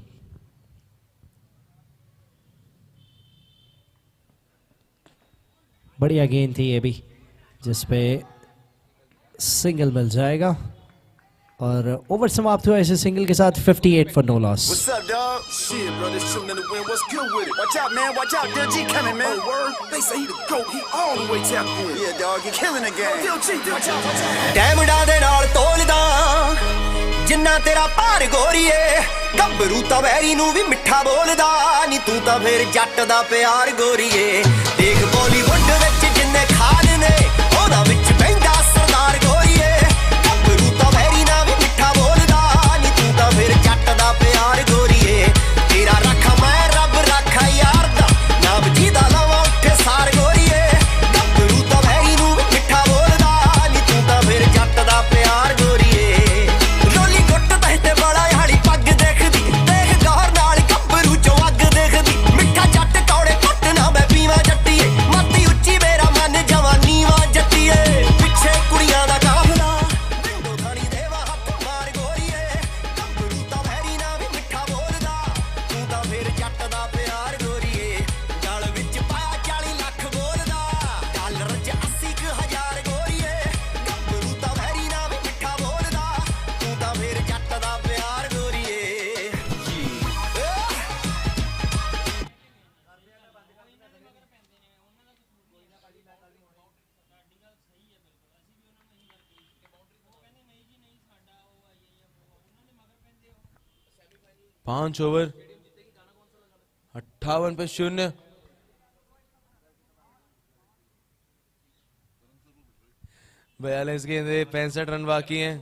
बढ़िया गेंद थी ये भी, जिसपे सिंगल मिल जाएगा और ओवर समाप्त हुआ इसे सिंगल के साथ। 58 for no loss. What's up, dog? Shit, bro, this shooting in the wind. What's good with it? Watch out, man. Watch out. Dil G coming, man. Oh, word? They say he the GOAT. He all the way tapped in. Yeah, dog. You're killing the game. Dil G, watch out, watch out. ਡੈਮਡਾਂ ਦੇ ਨਾਲ ਤੋਲਦਾ ਜਿੰਨਾ ਤੇਰਾ ਭਾਰ ਗੋਰੀਏ, ਗੱਭਰੂ ਤਾਂ very ਨੂੰ ਵੀ ਮਿੱਠਾ ਬੋਲਦਾ ਨੀ, ਤੂੰ ਤਾਂ ਫੇਰ ਜੱਟ ਦਾ ਪਿਆਰ ਗੋਰੀਏ। ਦੇਖ ਬਾਲੀਵੁੱਡ ਵਿੱਚ ਜਿੰਨੇ ਖਾਨ ਨੇ ਉਹਦਾ ਵਿੱਚ ਬਹਿੰਦਾ ਸਰਦਾਰ ਗੋਰੀਏ, ਗੱਭਰੂ ਤਾਂ ਵੈਰੀ ਨਾਲ ਵੀ ਮਿੱਠਾ ਬੋਲਦਾ ਨੀ, ਤੂੰ ਤਾਂ ਫੇਰ ਜੱਟ ਦਾ ਪਿਆਰ ਗੋਰੀਏ। ਤੇਰਾ ਰੱਖਾ ਮੈਂ ਰੱਬ ਰੱਖਾ ਯਾਰ ਦਾ, ਨਾ ਬਜੀ ਦਾ ਲਵਾਂ ਉੱਠੇ ਸਾਰ ਗੋਰੀਏ, ਗੱਭਰੂ ਤਾਂ ਵੈਰੀ ਨੂੰ ਵੀ ਮਿੱਠਾ ਬੋਲਦਾ ਨੀ, ਤੂੰ ਤਾਂ ਫੇਰ ਜੱਟ ਦਾ ਪਿਆਰ ਗੋਰੀਏ। ਰੋਲੀ ਗੁੱਟ ਤੇ ਬੜਾ ਹਾੜੀ ਪੱਗ ਦੇਖਦੀ, ਦੇਖ ਗੌਰ ਨਾਲ ਗੱਭਰੂ ਚੋਂ ਅੱਗ ਦੇਖਦੀ, ਮਿੱਠਾ ਜੱਟ ਕੌੜੇ ਘੁੱਟ ਨਾ ਮੈਂ ਪੀਵਾਂ ਜੱਟੀਏ, ਮਾਤੀ ਉੱਚੀ ਮੇਰਾ ਮਨ ਜਵਾਨੀ ਵਾ ਜੱਟੀਏ, ਪਿੱਛੇ ਕੁੜੀਆਂ ਦਾ ਕਾਫਲਾ ਵਿੰਡੋ ਥਾਣੀ ਦੇਵਾ ਹੱਥ ਮਾਰ ਗੋਰੀਏ, ਗੱਭਰੂ ਤਾਂ ਵੈਰੀ ਨਾ ਵੀ ਮਿੱਠਾ ਬੋਲਦਾ, ਤੂੰ ਤਾਂ ਫੇਰ ਜੱਟ ਦਾ ਪਿਆਰ ਗੋਰੀਏ। ਗਲ ਵਿੱਚ ਪਾਇਆ 40 ਲੱਖ ਬੋਲਦਾ, ਡਾਲਰ 'ਚ 80,000 ਗੋਰੀਏ, ਗੱਭਰੂ ਤਾਂ ਵੈਰੀ ਨਾ ਵੀ ਮਿੱਠਾ ਬੋਲਦਾ, ਤੂੰ ਤਾਂ ਫੇਰ ਜੱਟ ਦਾ ਪਿਆਰ ਗੋਰੀਏ। पांच ओवर 58 पे 0। बयालीस गेंदे 65 रन बाकी हैं।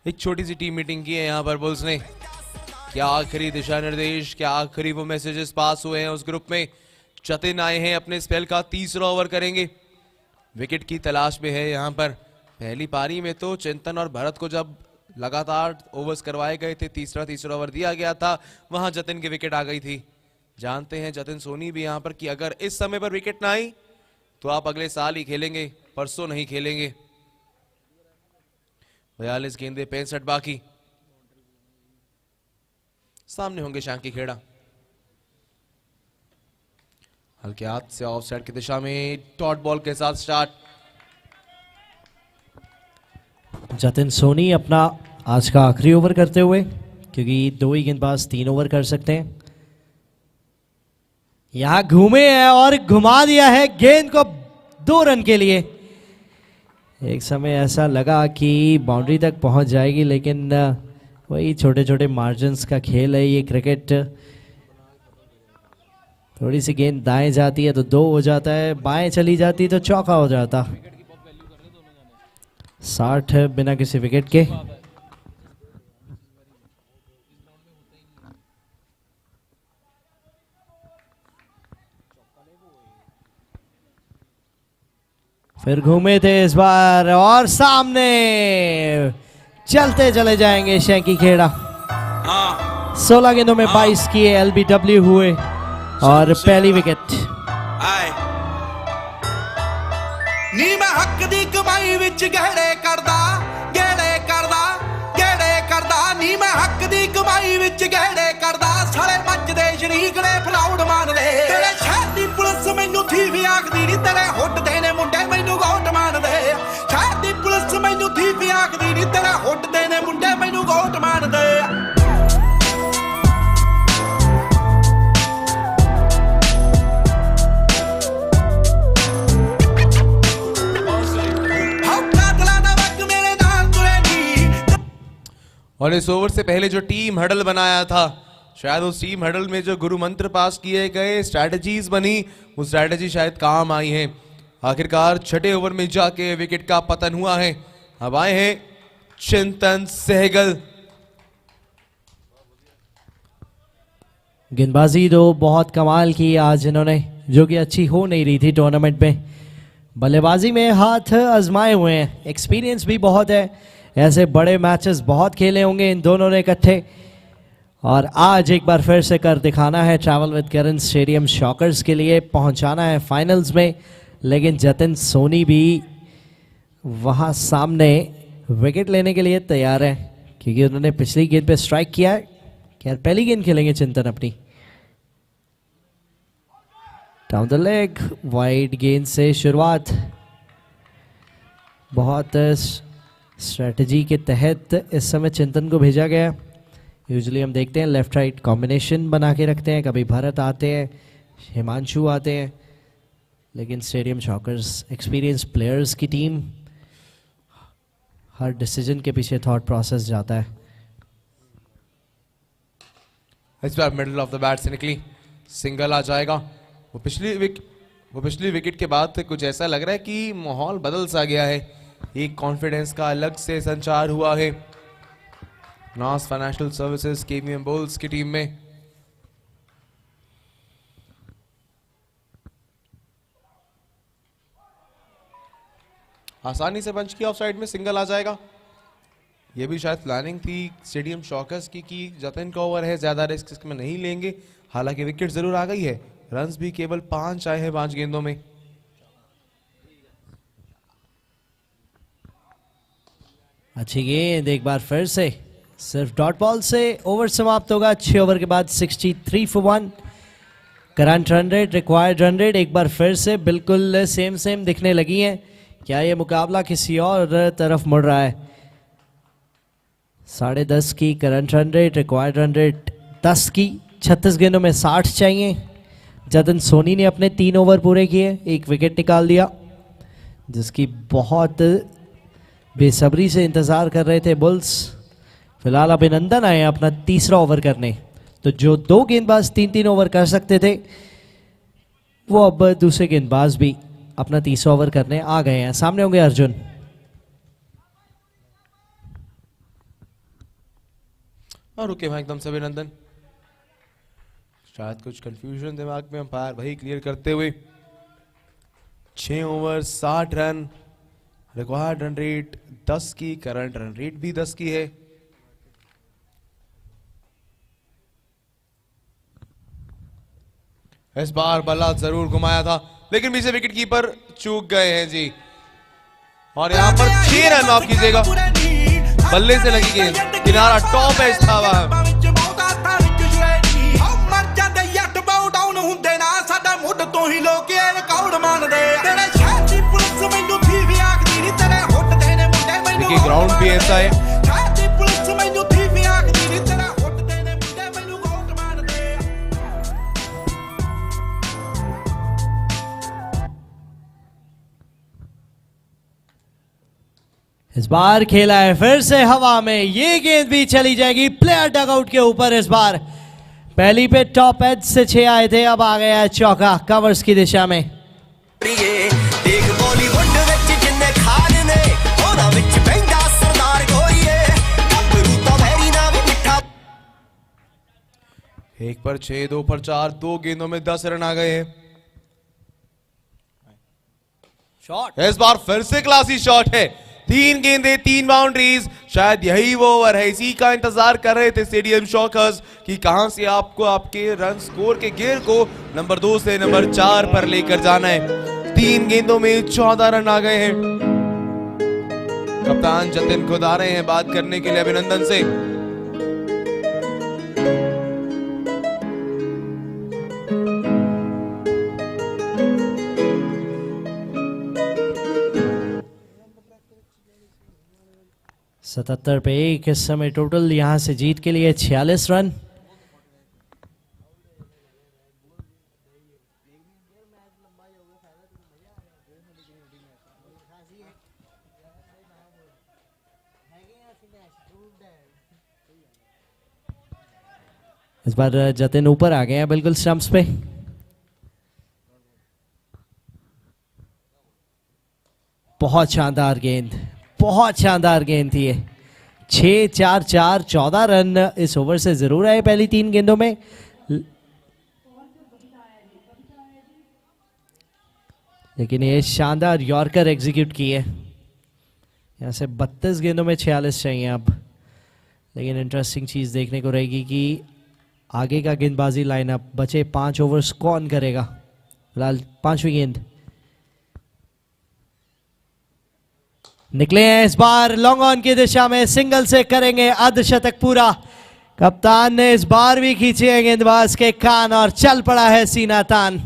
एक छोटी सी टीम मीटिंग की है यहाँ पर बुल्स ने। क्या आखिरी दिशा निर्देश, क्या आखिरी वो मैसेजेस पास हुए हैं उस ग्रुप में। जतिन आए हैं अपने स्पेल का तीसरा ओवर करेंगे, विकेट की तलाश में है यहाँ पर। पहली पारी में तो चिंतन और भरत को जब लगातार ओवर्स करवाए गए थे, तीसरा ओवर दिया गया था, वहां जतिन की विकेट आ गई थी। जानते हैं जतिन सोनी भी यहाँ पर कि अगर इस समय पर विकेट ना आई तो आप अगले साल ही खेलेंगे, परसों नहीं खेलेंगे। 42 गेंदे 65 बाकी। सामने होंगे शांकी खेड़ा, हल्के हाथ से ऑफ साइड की दिशा में डॉट बॉल के साथ स्टार्ट। जतिन सोनी अपना आज का आखिरी ओवर करते हुए, क्योंकि 2 ही गेंदबाज 3 ओवर कर सकते हैं। यहां घूमे हैं और घुमा दिया है गेंद को 2 रन के लिए। एक समय ऐसा लगा कि बाउंड्री तक पहुंच जाएगी, लेकिन वही छोटे छोटे मार्जिन्स का खेल है ये क्रिकेट। थोड़ी सी गेंद दाएं जाती है तो 2 हो जाता है, बाएं चली जाती है तो चौका हो जाता। 60 बिना किसी विकेट के। फिर घूमे थे इस बार और सामने चलते चले जाएंगे शैंकी खेड़ा। 16 गेंदों में 22 किए एलबीडब्ल्यू हुए और पहली विकेट। नी मैं हक दी कमाई विच गहड़े करदा गेड़े करदा गेड़े करदा। नी मैं हक दी कमाई विच गहड़े करदा। साले मचदे शरीक ने फलाउड मारदे। तेरे शहर दी पुलिस मैनू थी भी आखदी नी, तेरे हुट दे ने मुंडे मैनू गोट मारदे। शहर दी पुलिस मैनू थी भी आखदी नी, तेरे हुट दे ने मुंडे मैनू गोट मारदे। और इस ओवर से पहले जो टीम हडल बनाया था, शायद उस टीम हडल में जो गुरु मंत्र पास किए गए, स्ट्रैटेजीज बनी, वो स्ट्रैटेजी शायद काम आई है। आखिरकार छठे ओवर में जाके विकेट का पतन हुआ है। अब आए हैं चिंतन सहगल। गेंदबाजी तो बहुत कमाल की आज इन्होंने, जो कि अच्छी हो नहीं रही थी टूर्नामेंट में। बल्लेबाजी में हाथ आजमाए हुए हैं, एक्सपीरियंस भी बहुत है, ऐसे बड़े मैचेस बहुत खेले होंगे इन दोनों ने इकट्ठे। और आज एक बार फिर से कर दिखाना है travel with Karan stadium shockers के लिए, पहुंचाना है फाइनल्स में। लेकिन जतिन सोनी भी वहां सामने विकेट लेने के लिए तैयार है, क्योंकि उन्होंने पिछली गेंद पे स्ट्राइक किया है। क्या पहली गेंद खेलेंगे चिंतन अपनी? डाउन द लेग, वाइड गेंद से शुरुआत। बहुत स्ट्रेटजी के तहत इस समय चिंतन को भेजा गया। यूजुअली हम देखते हैं लेफ्ट राइट कॉम्बिनेशन बना के रखते हैं, कभी भरत आते हैं, हिमांशु आते हैं, लेकिन स्टेडियम शॉकर्स एक्सपीरियंस प्लेयर्स की टीम, हर डिसीजन के पीछे थॉट प्रोसेस जाता है। इस बार मिडिल ऑफ द बैट से निकली, सिंगल आ जाएगा। वो पिछली विकेट के बाद से कुछ ऐसा लग रहा है कि माहौल बदल सा गया है, एक कॉन्फिडेंस का अलग से संचार हुआ है नास फाइनेंशियल सर्विसेज केवीएम बुल्स की टीम में। आसानी से पंच किया, ऑफ साइड में सिंगल आ जाएगा। ये भी शायद प्लानिंग थी स्टेडियम शॉकर्स की कि जतिन का ओवर है, ज्यादा रिस्क इसमें नहीं लेंगे। हालांकि विकेट जरूर आ गई है, रन्स भी केवल 5 आए हैं 5 गेंदों में। अच्छी गेंद एक बार फिर से, सिर्फ डॉट बॉल से ओवर समाप्त होगा। 6 ओवर के बाद 63 for 1। Current run rate, required run rate एक बार फिर से बिल्कुल सेम दिखने लगी हैं। क्या ये मुकाबला किसी और तरफ मुड़ रहा है? 10.5 की current run rate, required run rate 10 की। 36 गेंदों में 60 चाहिए। जतिन सोनी ने अपने 3 ओवर पूरे किए, 1 विकेट निकाल दिया, जिसकी बहुत बेसब्री से इंतज़ार कर रहे थे बुल्स। फिलहाल अभिनंदन आए अपना तीसरा ओवर करने, तो जो 2 गेंदबाज 3-3 ओवर कर सकते थे, वो अब दूसरे गेंदबाज भी अपना तीसरा ओवर करने आ गए हैं। सामने होंगे अर्जुन। और रुके वहां एकदम से अभिनंदन, शायद कुछ कंफ्यूजन दिमाग में, अंपायर वही क्लियर करते हुए। 6 over 60 run, required run rate 10 की, करंट रन रेट भी 10 की है। इस बार बल्ला जरूर घुमाया था लेकिन पीछे विकेट कीपर चूक गए हैं जी, और यहां पर 6 रन माफ कीजिएगा, बल्ले से लगी गेंद, किनारा टॉप एज था वहां। देखिए ग्राउंड भी ऐसा है, इस बार खेला है फिर से हवा में, ये गेंद भी चली जाएगी प्लेयर डगआउट के ऊपर। इस बार पहली पे टॉप एज से 6 आए थे, अब आ गया है चौका कवर्स की दिशा में। एक पर 6, 2 पर 4, 2 गेंदों में 10 रन आ गए हैं। शॉट, इस बार फिर से क्लासी शॉट है, 3 गेंदें 3 बाउंड्रीज, शायद यही वो ओवर है, इसी का इंतजार कर रहे थे स्टेडियम शॉकर्स कि कहां से आपको आपके रन स्कोर के गियर को नंबर 2 से नंबर 4 पर लेकर जाना है। 3 गेंदों में 14 रन आ गए हैं। कप्तान जतिन खुद आ रहे हैं बात करने के लिए अभिनंदन से। सतहत्तर पे 1 इस समय टोटल, यहां से जीत के लिए 46 रन। इस बार जतिन ऊपर आ गए हैं बिल्कुल स्टंप्स पे। बहुत शानदार गेंद, बहुत शानदार गेंद थी ये। 6, 4, 4, 14 रन इस ओवर से जरूर आए पहली 3 गेंदों में, लेकिन ये शानदार यॉर्कर एग्जीक्यूट की है। यहाँ से 32 गेंदों में 46 चाहिए अब, लेकिन इंटरेस्टिंग चीज देखने को रहेगी कि आगे का गेंदबाजी लाइनअप, बचे 5 ओवर्स कौन करेगा। फिलहाल 5वीं गेंद निकले हैं, इस बार लॉन्ग ऑन की दिशा में सिंगल से करेंगे अर्धशतक पूरा। कप्तान ने इस बार भी खींचे हैं गेंदबाज के कान और चल पड़ा है सीना तान।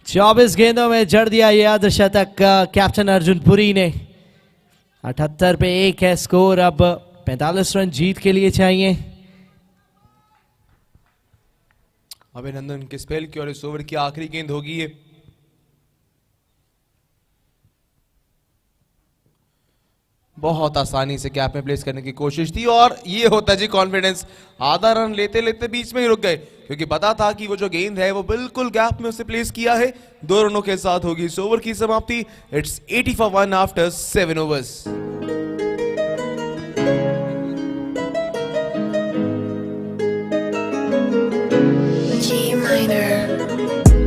24 गेंदों में जड़ दिया ये अर्धशतक कैप्टन अर्जुन पुरी ने। 78 पे 1 है स्कोर, अब 45 रन जीत के लिए चाहिए। अभिनंदन के स्पेल की और इस ओवर की आखिरी गेंद होगी ये। बहुत आसानी से कैप में प्लेस करने की कोशिश थी और ये होता जी कॉन्फिडेंस। आधा रन लेते लेते बीच में ही रुक गए क्योंकि पता था कि वो जो गेंद है वो बिल्कुल गैप में उसे प्लेस किया है। 2 रनों के साथ होगी इस ओवर की समाप्ति। It's 80 for 1 after 7 overs।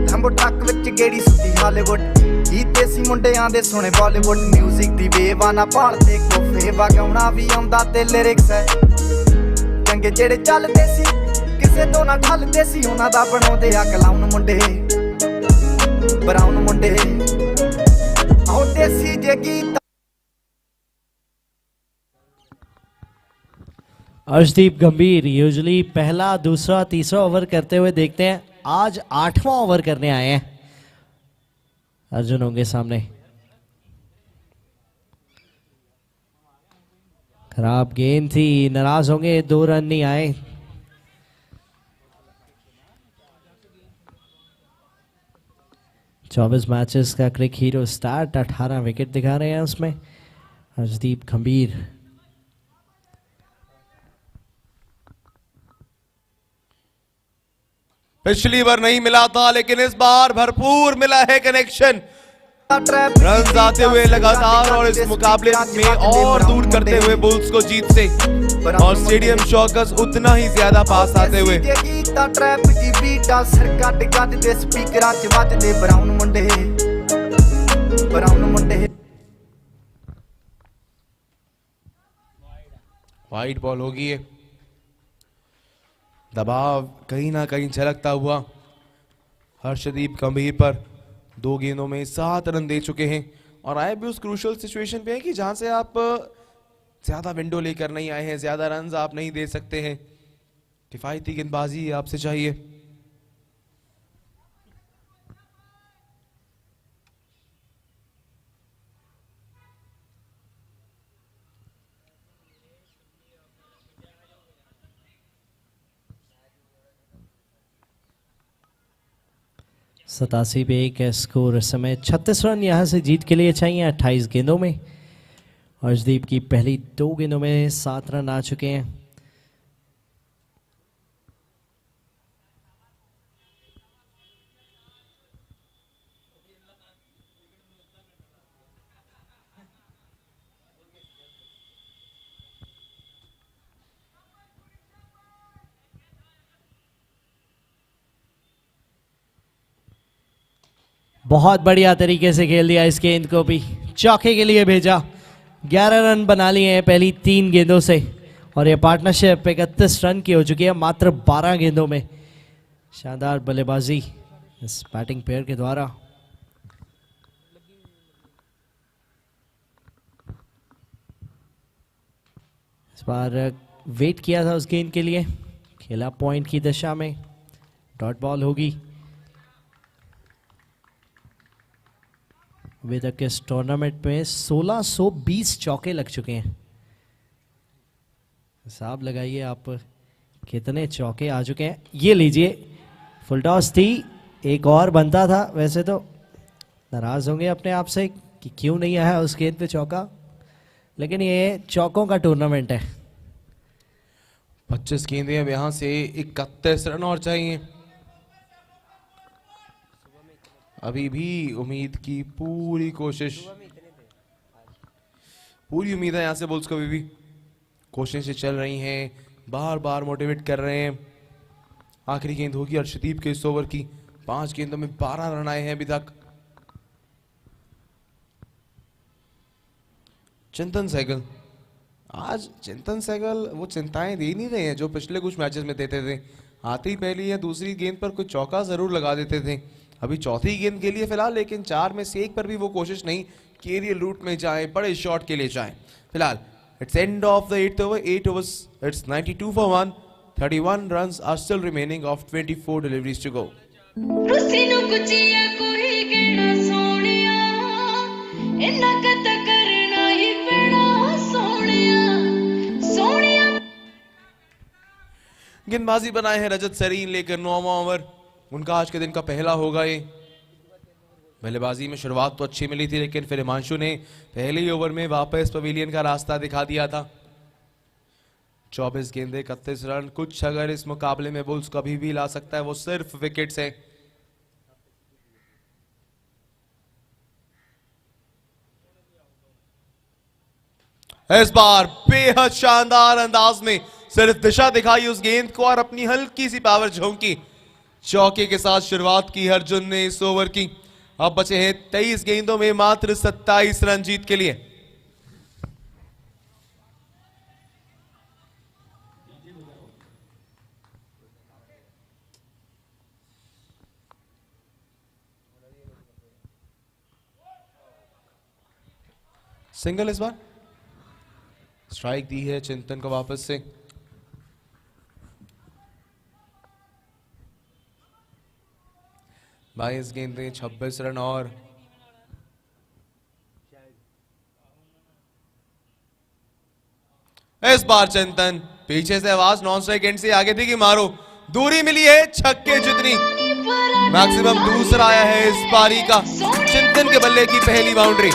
लंबो टक विच गेड़ी सुती हॉलीवुड ही देसी मुंडिਆਂ ਦੇ ਸੋਹਣੇ ਬਾਲੀਵੁੱਡ ਮਿਊਜ਼ਿਕ ਦੀ ਵੇਵ ਆਣਾ ਭਾਲਦੇ ਕੋਫੇ ਵਗਾਉਣਾ ਵੀ ਆਉਂਦਾ ਤੇ ਲਿਰਿਕਸ ਹੈ ਚੰਗੇ ਜਿਹੜੇ ਚੱਲਦੇ ਸੀ ਕਿਸੇ ਤੋਂ ਨਾ ਠੱਲਦੇ ਸੀ ਉਹਨਾਂ ਦਾ ਬਣਾਉਂਦੇ ਆ ਕਲਾਉਨ ਮੁੰਡੇ ਬਰਾਊਨ ਮੁੰਡੇ ਆਉਂਦੇ ਸੀ ਜੇ ਗੀਤ। अर्शदीप गंभीर यूजुअली पहला, दूसरा, तीसरा ओवर करते हुए देखते हैं, आज 8वां ओवर करने आए हैं। अर्जुन होंगे सामने। खराब गेंद थी, नाराज होंगे, 2 रन नहीं आए। चौबीस मैचेस का क्रिक हीरो स्टार्ट, 18 विकेट दिखा रहे हैं उसमें अर्शदीप गंभीर। पिछली बार नहीं मिला था लेकिन इस बार भरपूर मिला है कनेक्शन। रन आते हुए लगातार और इस मुकाबले में और दूर करते हुए बुल्स को जीत से, और स्टेडियम शॉकर्स उतना ही ज्यादा पास आते हुए। ट्रैप की बीटा सर कट गद दे स्पीकरां च वजदे ब्राउन मुंडे। वाइड बॉल होगी ये। दबाव कहीं ना कहीं झलकता हुआ हर्षदीप गंभीर पर 2 गेंदों में 7 रन दे चुके हैं, और आए भी उस क्रूशियल सिचुएशन पे है कि जहां से आप ज्यादा विंडो लेकर नहीं आए हैं, ज्यादा रन आप नहीं दे सकते हैं। किफायती गेंदबाजी आपसे चाहिए। सतासी पे 1 स्कोर समय 36 रन यहाँ से जीत के लिए चाहिए 28 गेंदों में। हर्षदीप की पहली 2 गेंदों में 7 रन आ चुके हैं। बहुत बढ़िया तरीके से खेल दिया इस गेंद को भी, चौके के लिए भेजा। 11 रन बना लिए हैं पहली 3 गेंदों से, और ये पार्टनरशिप 31 रन की हो चुकी है मात्र 12 गेंदों में। शानदार बल्लेबाजी इस बैटिंग पेयर के द्वारा। इस बार वेट किया था उस गेंद के लिए, खेला पॉइंट की दिशा में, डॉट बॉल होगी। अभी तक इस टूर्नामेंट में 1620 चौके लग चुके हैं। हिसाब लगाइए आप कितने चौके आ चुके हैं। ये लीजिए, फुल टॉस थी, एक और बनता था। वैसे तो नाराज होंगे अपने आप से कि क्यों नहीं आया उस गेंद पे चौका, लेकिन ये चौकों का टूर्नामेंट है। 25 गेंदें अब यहां से 31 रन और चाहिए। अभी भी उम्मीद की पूरी कोशिश, पूरी उम्मीद है यहां से बुल्स को। अभी भी कोशिशें चल रही हैं, बार बार मोटिवेट कर रहे हैं। आखिरी गेंद होगी हर्षदीप के इस ओवर की। 5 गेंदों में 12 रन आए हैं अभी तक। चिंतन सहगल, आज चिंतन सहगल वो चिंताएं दे नहीं रहे हैं जो पिछले कुछ मैचेस में देते थे। आते ही पहली या दूसरी गेंद पर कुछ चौका जरूर लगा देते थे। अभी चौथी गेंद के लिए फिलहाल, लेकिन 4 में से 1 पर भी वो कोशिश नहीं कि एरियल रूट में जाएं, बड़े शॉट के लिए जाएं। फिलहाल it's end of the 8th over, 8 overs, it's 92 for 1, 31 runs are still remaining of 24 deliveries to go. गेंदबाजी बनाए हैं रजत सरीन लेकर 9वां ओवर। उनका आज के दिन का पहला होगा ये। बल्लेबाजी में शुरुआत तो अच्छी मिली थी, लेकिन फिर हिमांशु ने पहले ही ओवर में वापस पवेलियन का रास्ता दिखा दिया था। 24 गेंदे 31 रन। कुछ अगर इस मुकाबले में बुल्स कभी भी ला सकता है वो सिर्फ विकेट्स है। इस बार बेहद शानदार अंदाज में सिर्फ दिशा दिखाई उस गेंद को और अपनी हल्की सी पावर झोंकी। चौके के साथ शुरुआत की अर्जुन ने इस ओवर की। अब बचे हैं 23 गेंदों में मात्र 27 रन जीत के लिए। सिंगल इस बार, स्ट्राइक दी है चिंतन को वापस से। बाईस गेंदें 26 रन और इस बार चिंतन पीछे से आवाज नॉन स्ट्राइक एंड से आगे थी कि मारो, दूरी मिली है छक्के जितनी। मैक्सिमम दूसरा आया है इस पारी का। चिंतन के बल्ले की पहली बाउंड्री।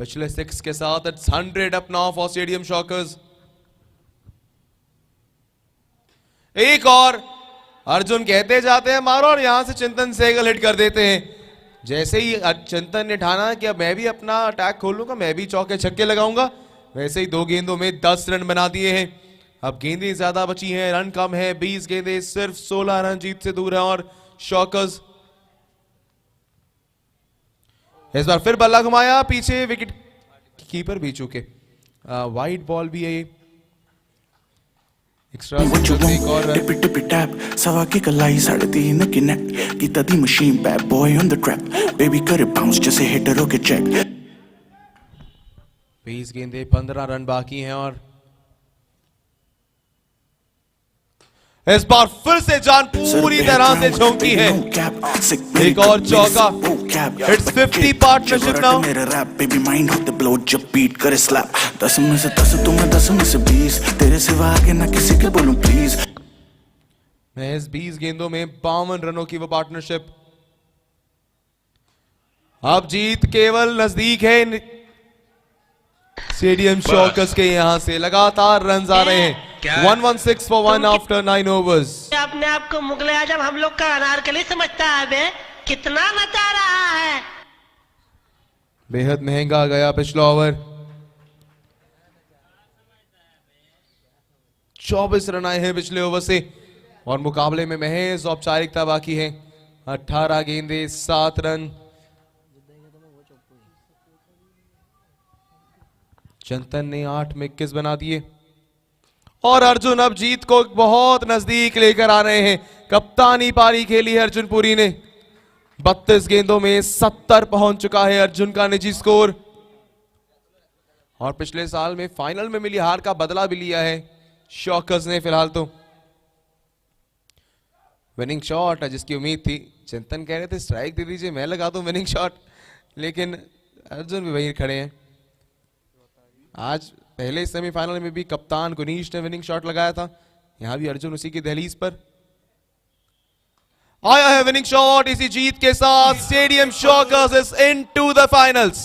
पिछले 6 के साथ it's 100 up now for stadium shockers. एक और अर्जुन कहते जाते हैं मारो और यहां से चिंतन सेगल हिट कर देते हैं। जैसे ही चिंतन ने ठाना कि अब मैं भी अपना अटैक खोल लूंगा, मैं भी चौके छक्के लगाऊंगा, वैसे ही 2 गेंदों में 10 रन बना दिए हैं। अब गेंदें ज्यादा बची हैं, रन कम है, 20 गेंदें, सिर्फ 16 रन जीत से दूर है और शॉकर्स इस बार फिर बल्ला घुमाया, पीछे विकेट कीपर भी चूके, वाइड बॉल भी है ये। एक्स्ट्रा एक और टिपी टिपी टैप सवा की कलाई 3.5 की नेट की तदी machine bad boy on the trap baby करे बाउंस जैसे हिटरों के चेक। 20 गेंदें, 15 रन बाकी हैं और इस बार फिर से जान पूरी तरह से झोंकी है। एक और चौका, इट्स 50 पार्टनरशिप नाउ। मेरा रैप बेबी माइंड होते ब्लो जब बीट करे स्लैप 10 में से 10 तुम्हें 10 में से 20 तेरे सिवा आगे ना किसी के बोलूं प्लीज। महज 20 गेंदों में 52 रनों की वो पार्टनरशिप। अब जीत केवल नजदीक है स्टेडियम शॉकर्स के, यहां से लगातार रन आ रहे हैं। 116 for 1 after 9 overs। अपने आप को मुगल आजम हम लोग का अनारकली समझता है बे, कितना बता रहा है। बेहद महंगा गया पिछला ओवर। 24 रन आए हैं पिछले ओवर से और मुकाबले में महज औपचारिकता बाकी है। 18 गेंदें, 7 रन। चिंतन ने 8 में 21 बना दिए और अर्जुन अब जीत को बहुत नजदीक लेकर आ रहे हैं। कप्तानी पारी खेली है अर्जुन पुरी ने। 32 गेंदों में 70 पहुंच चुका है अर्जुन का निजी स्कोर और पिछले साल में फाइनल में मिली हार का बदला भी लिया है शॉकर्स ने फिलहाल तो। विनिंग शॉट जिसकी उम्मीद थी, चिंतन कह रहे थे स्ट्राइक दे दीजिए मैं लगा दूं विनिंग शॉट, लेकिन अर्जुन भी वहीं खड़े हैं। आज पहले सेमीफाइनल में भी कप्तान गुनीश ने विनिंग शॉट लगाया था, यहां भी अर्जुन उसी की दहलीज पर आया है। विनिंग शॉट इसी जीत के साथ stadium shockers is into the finals.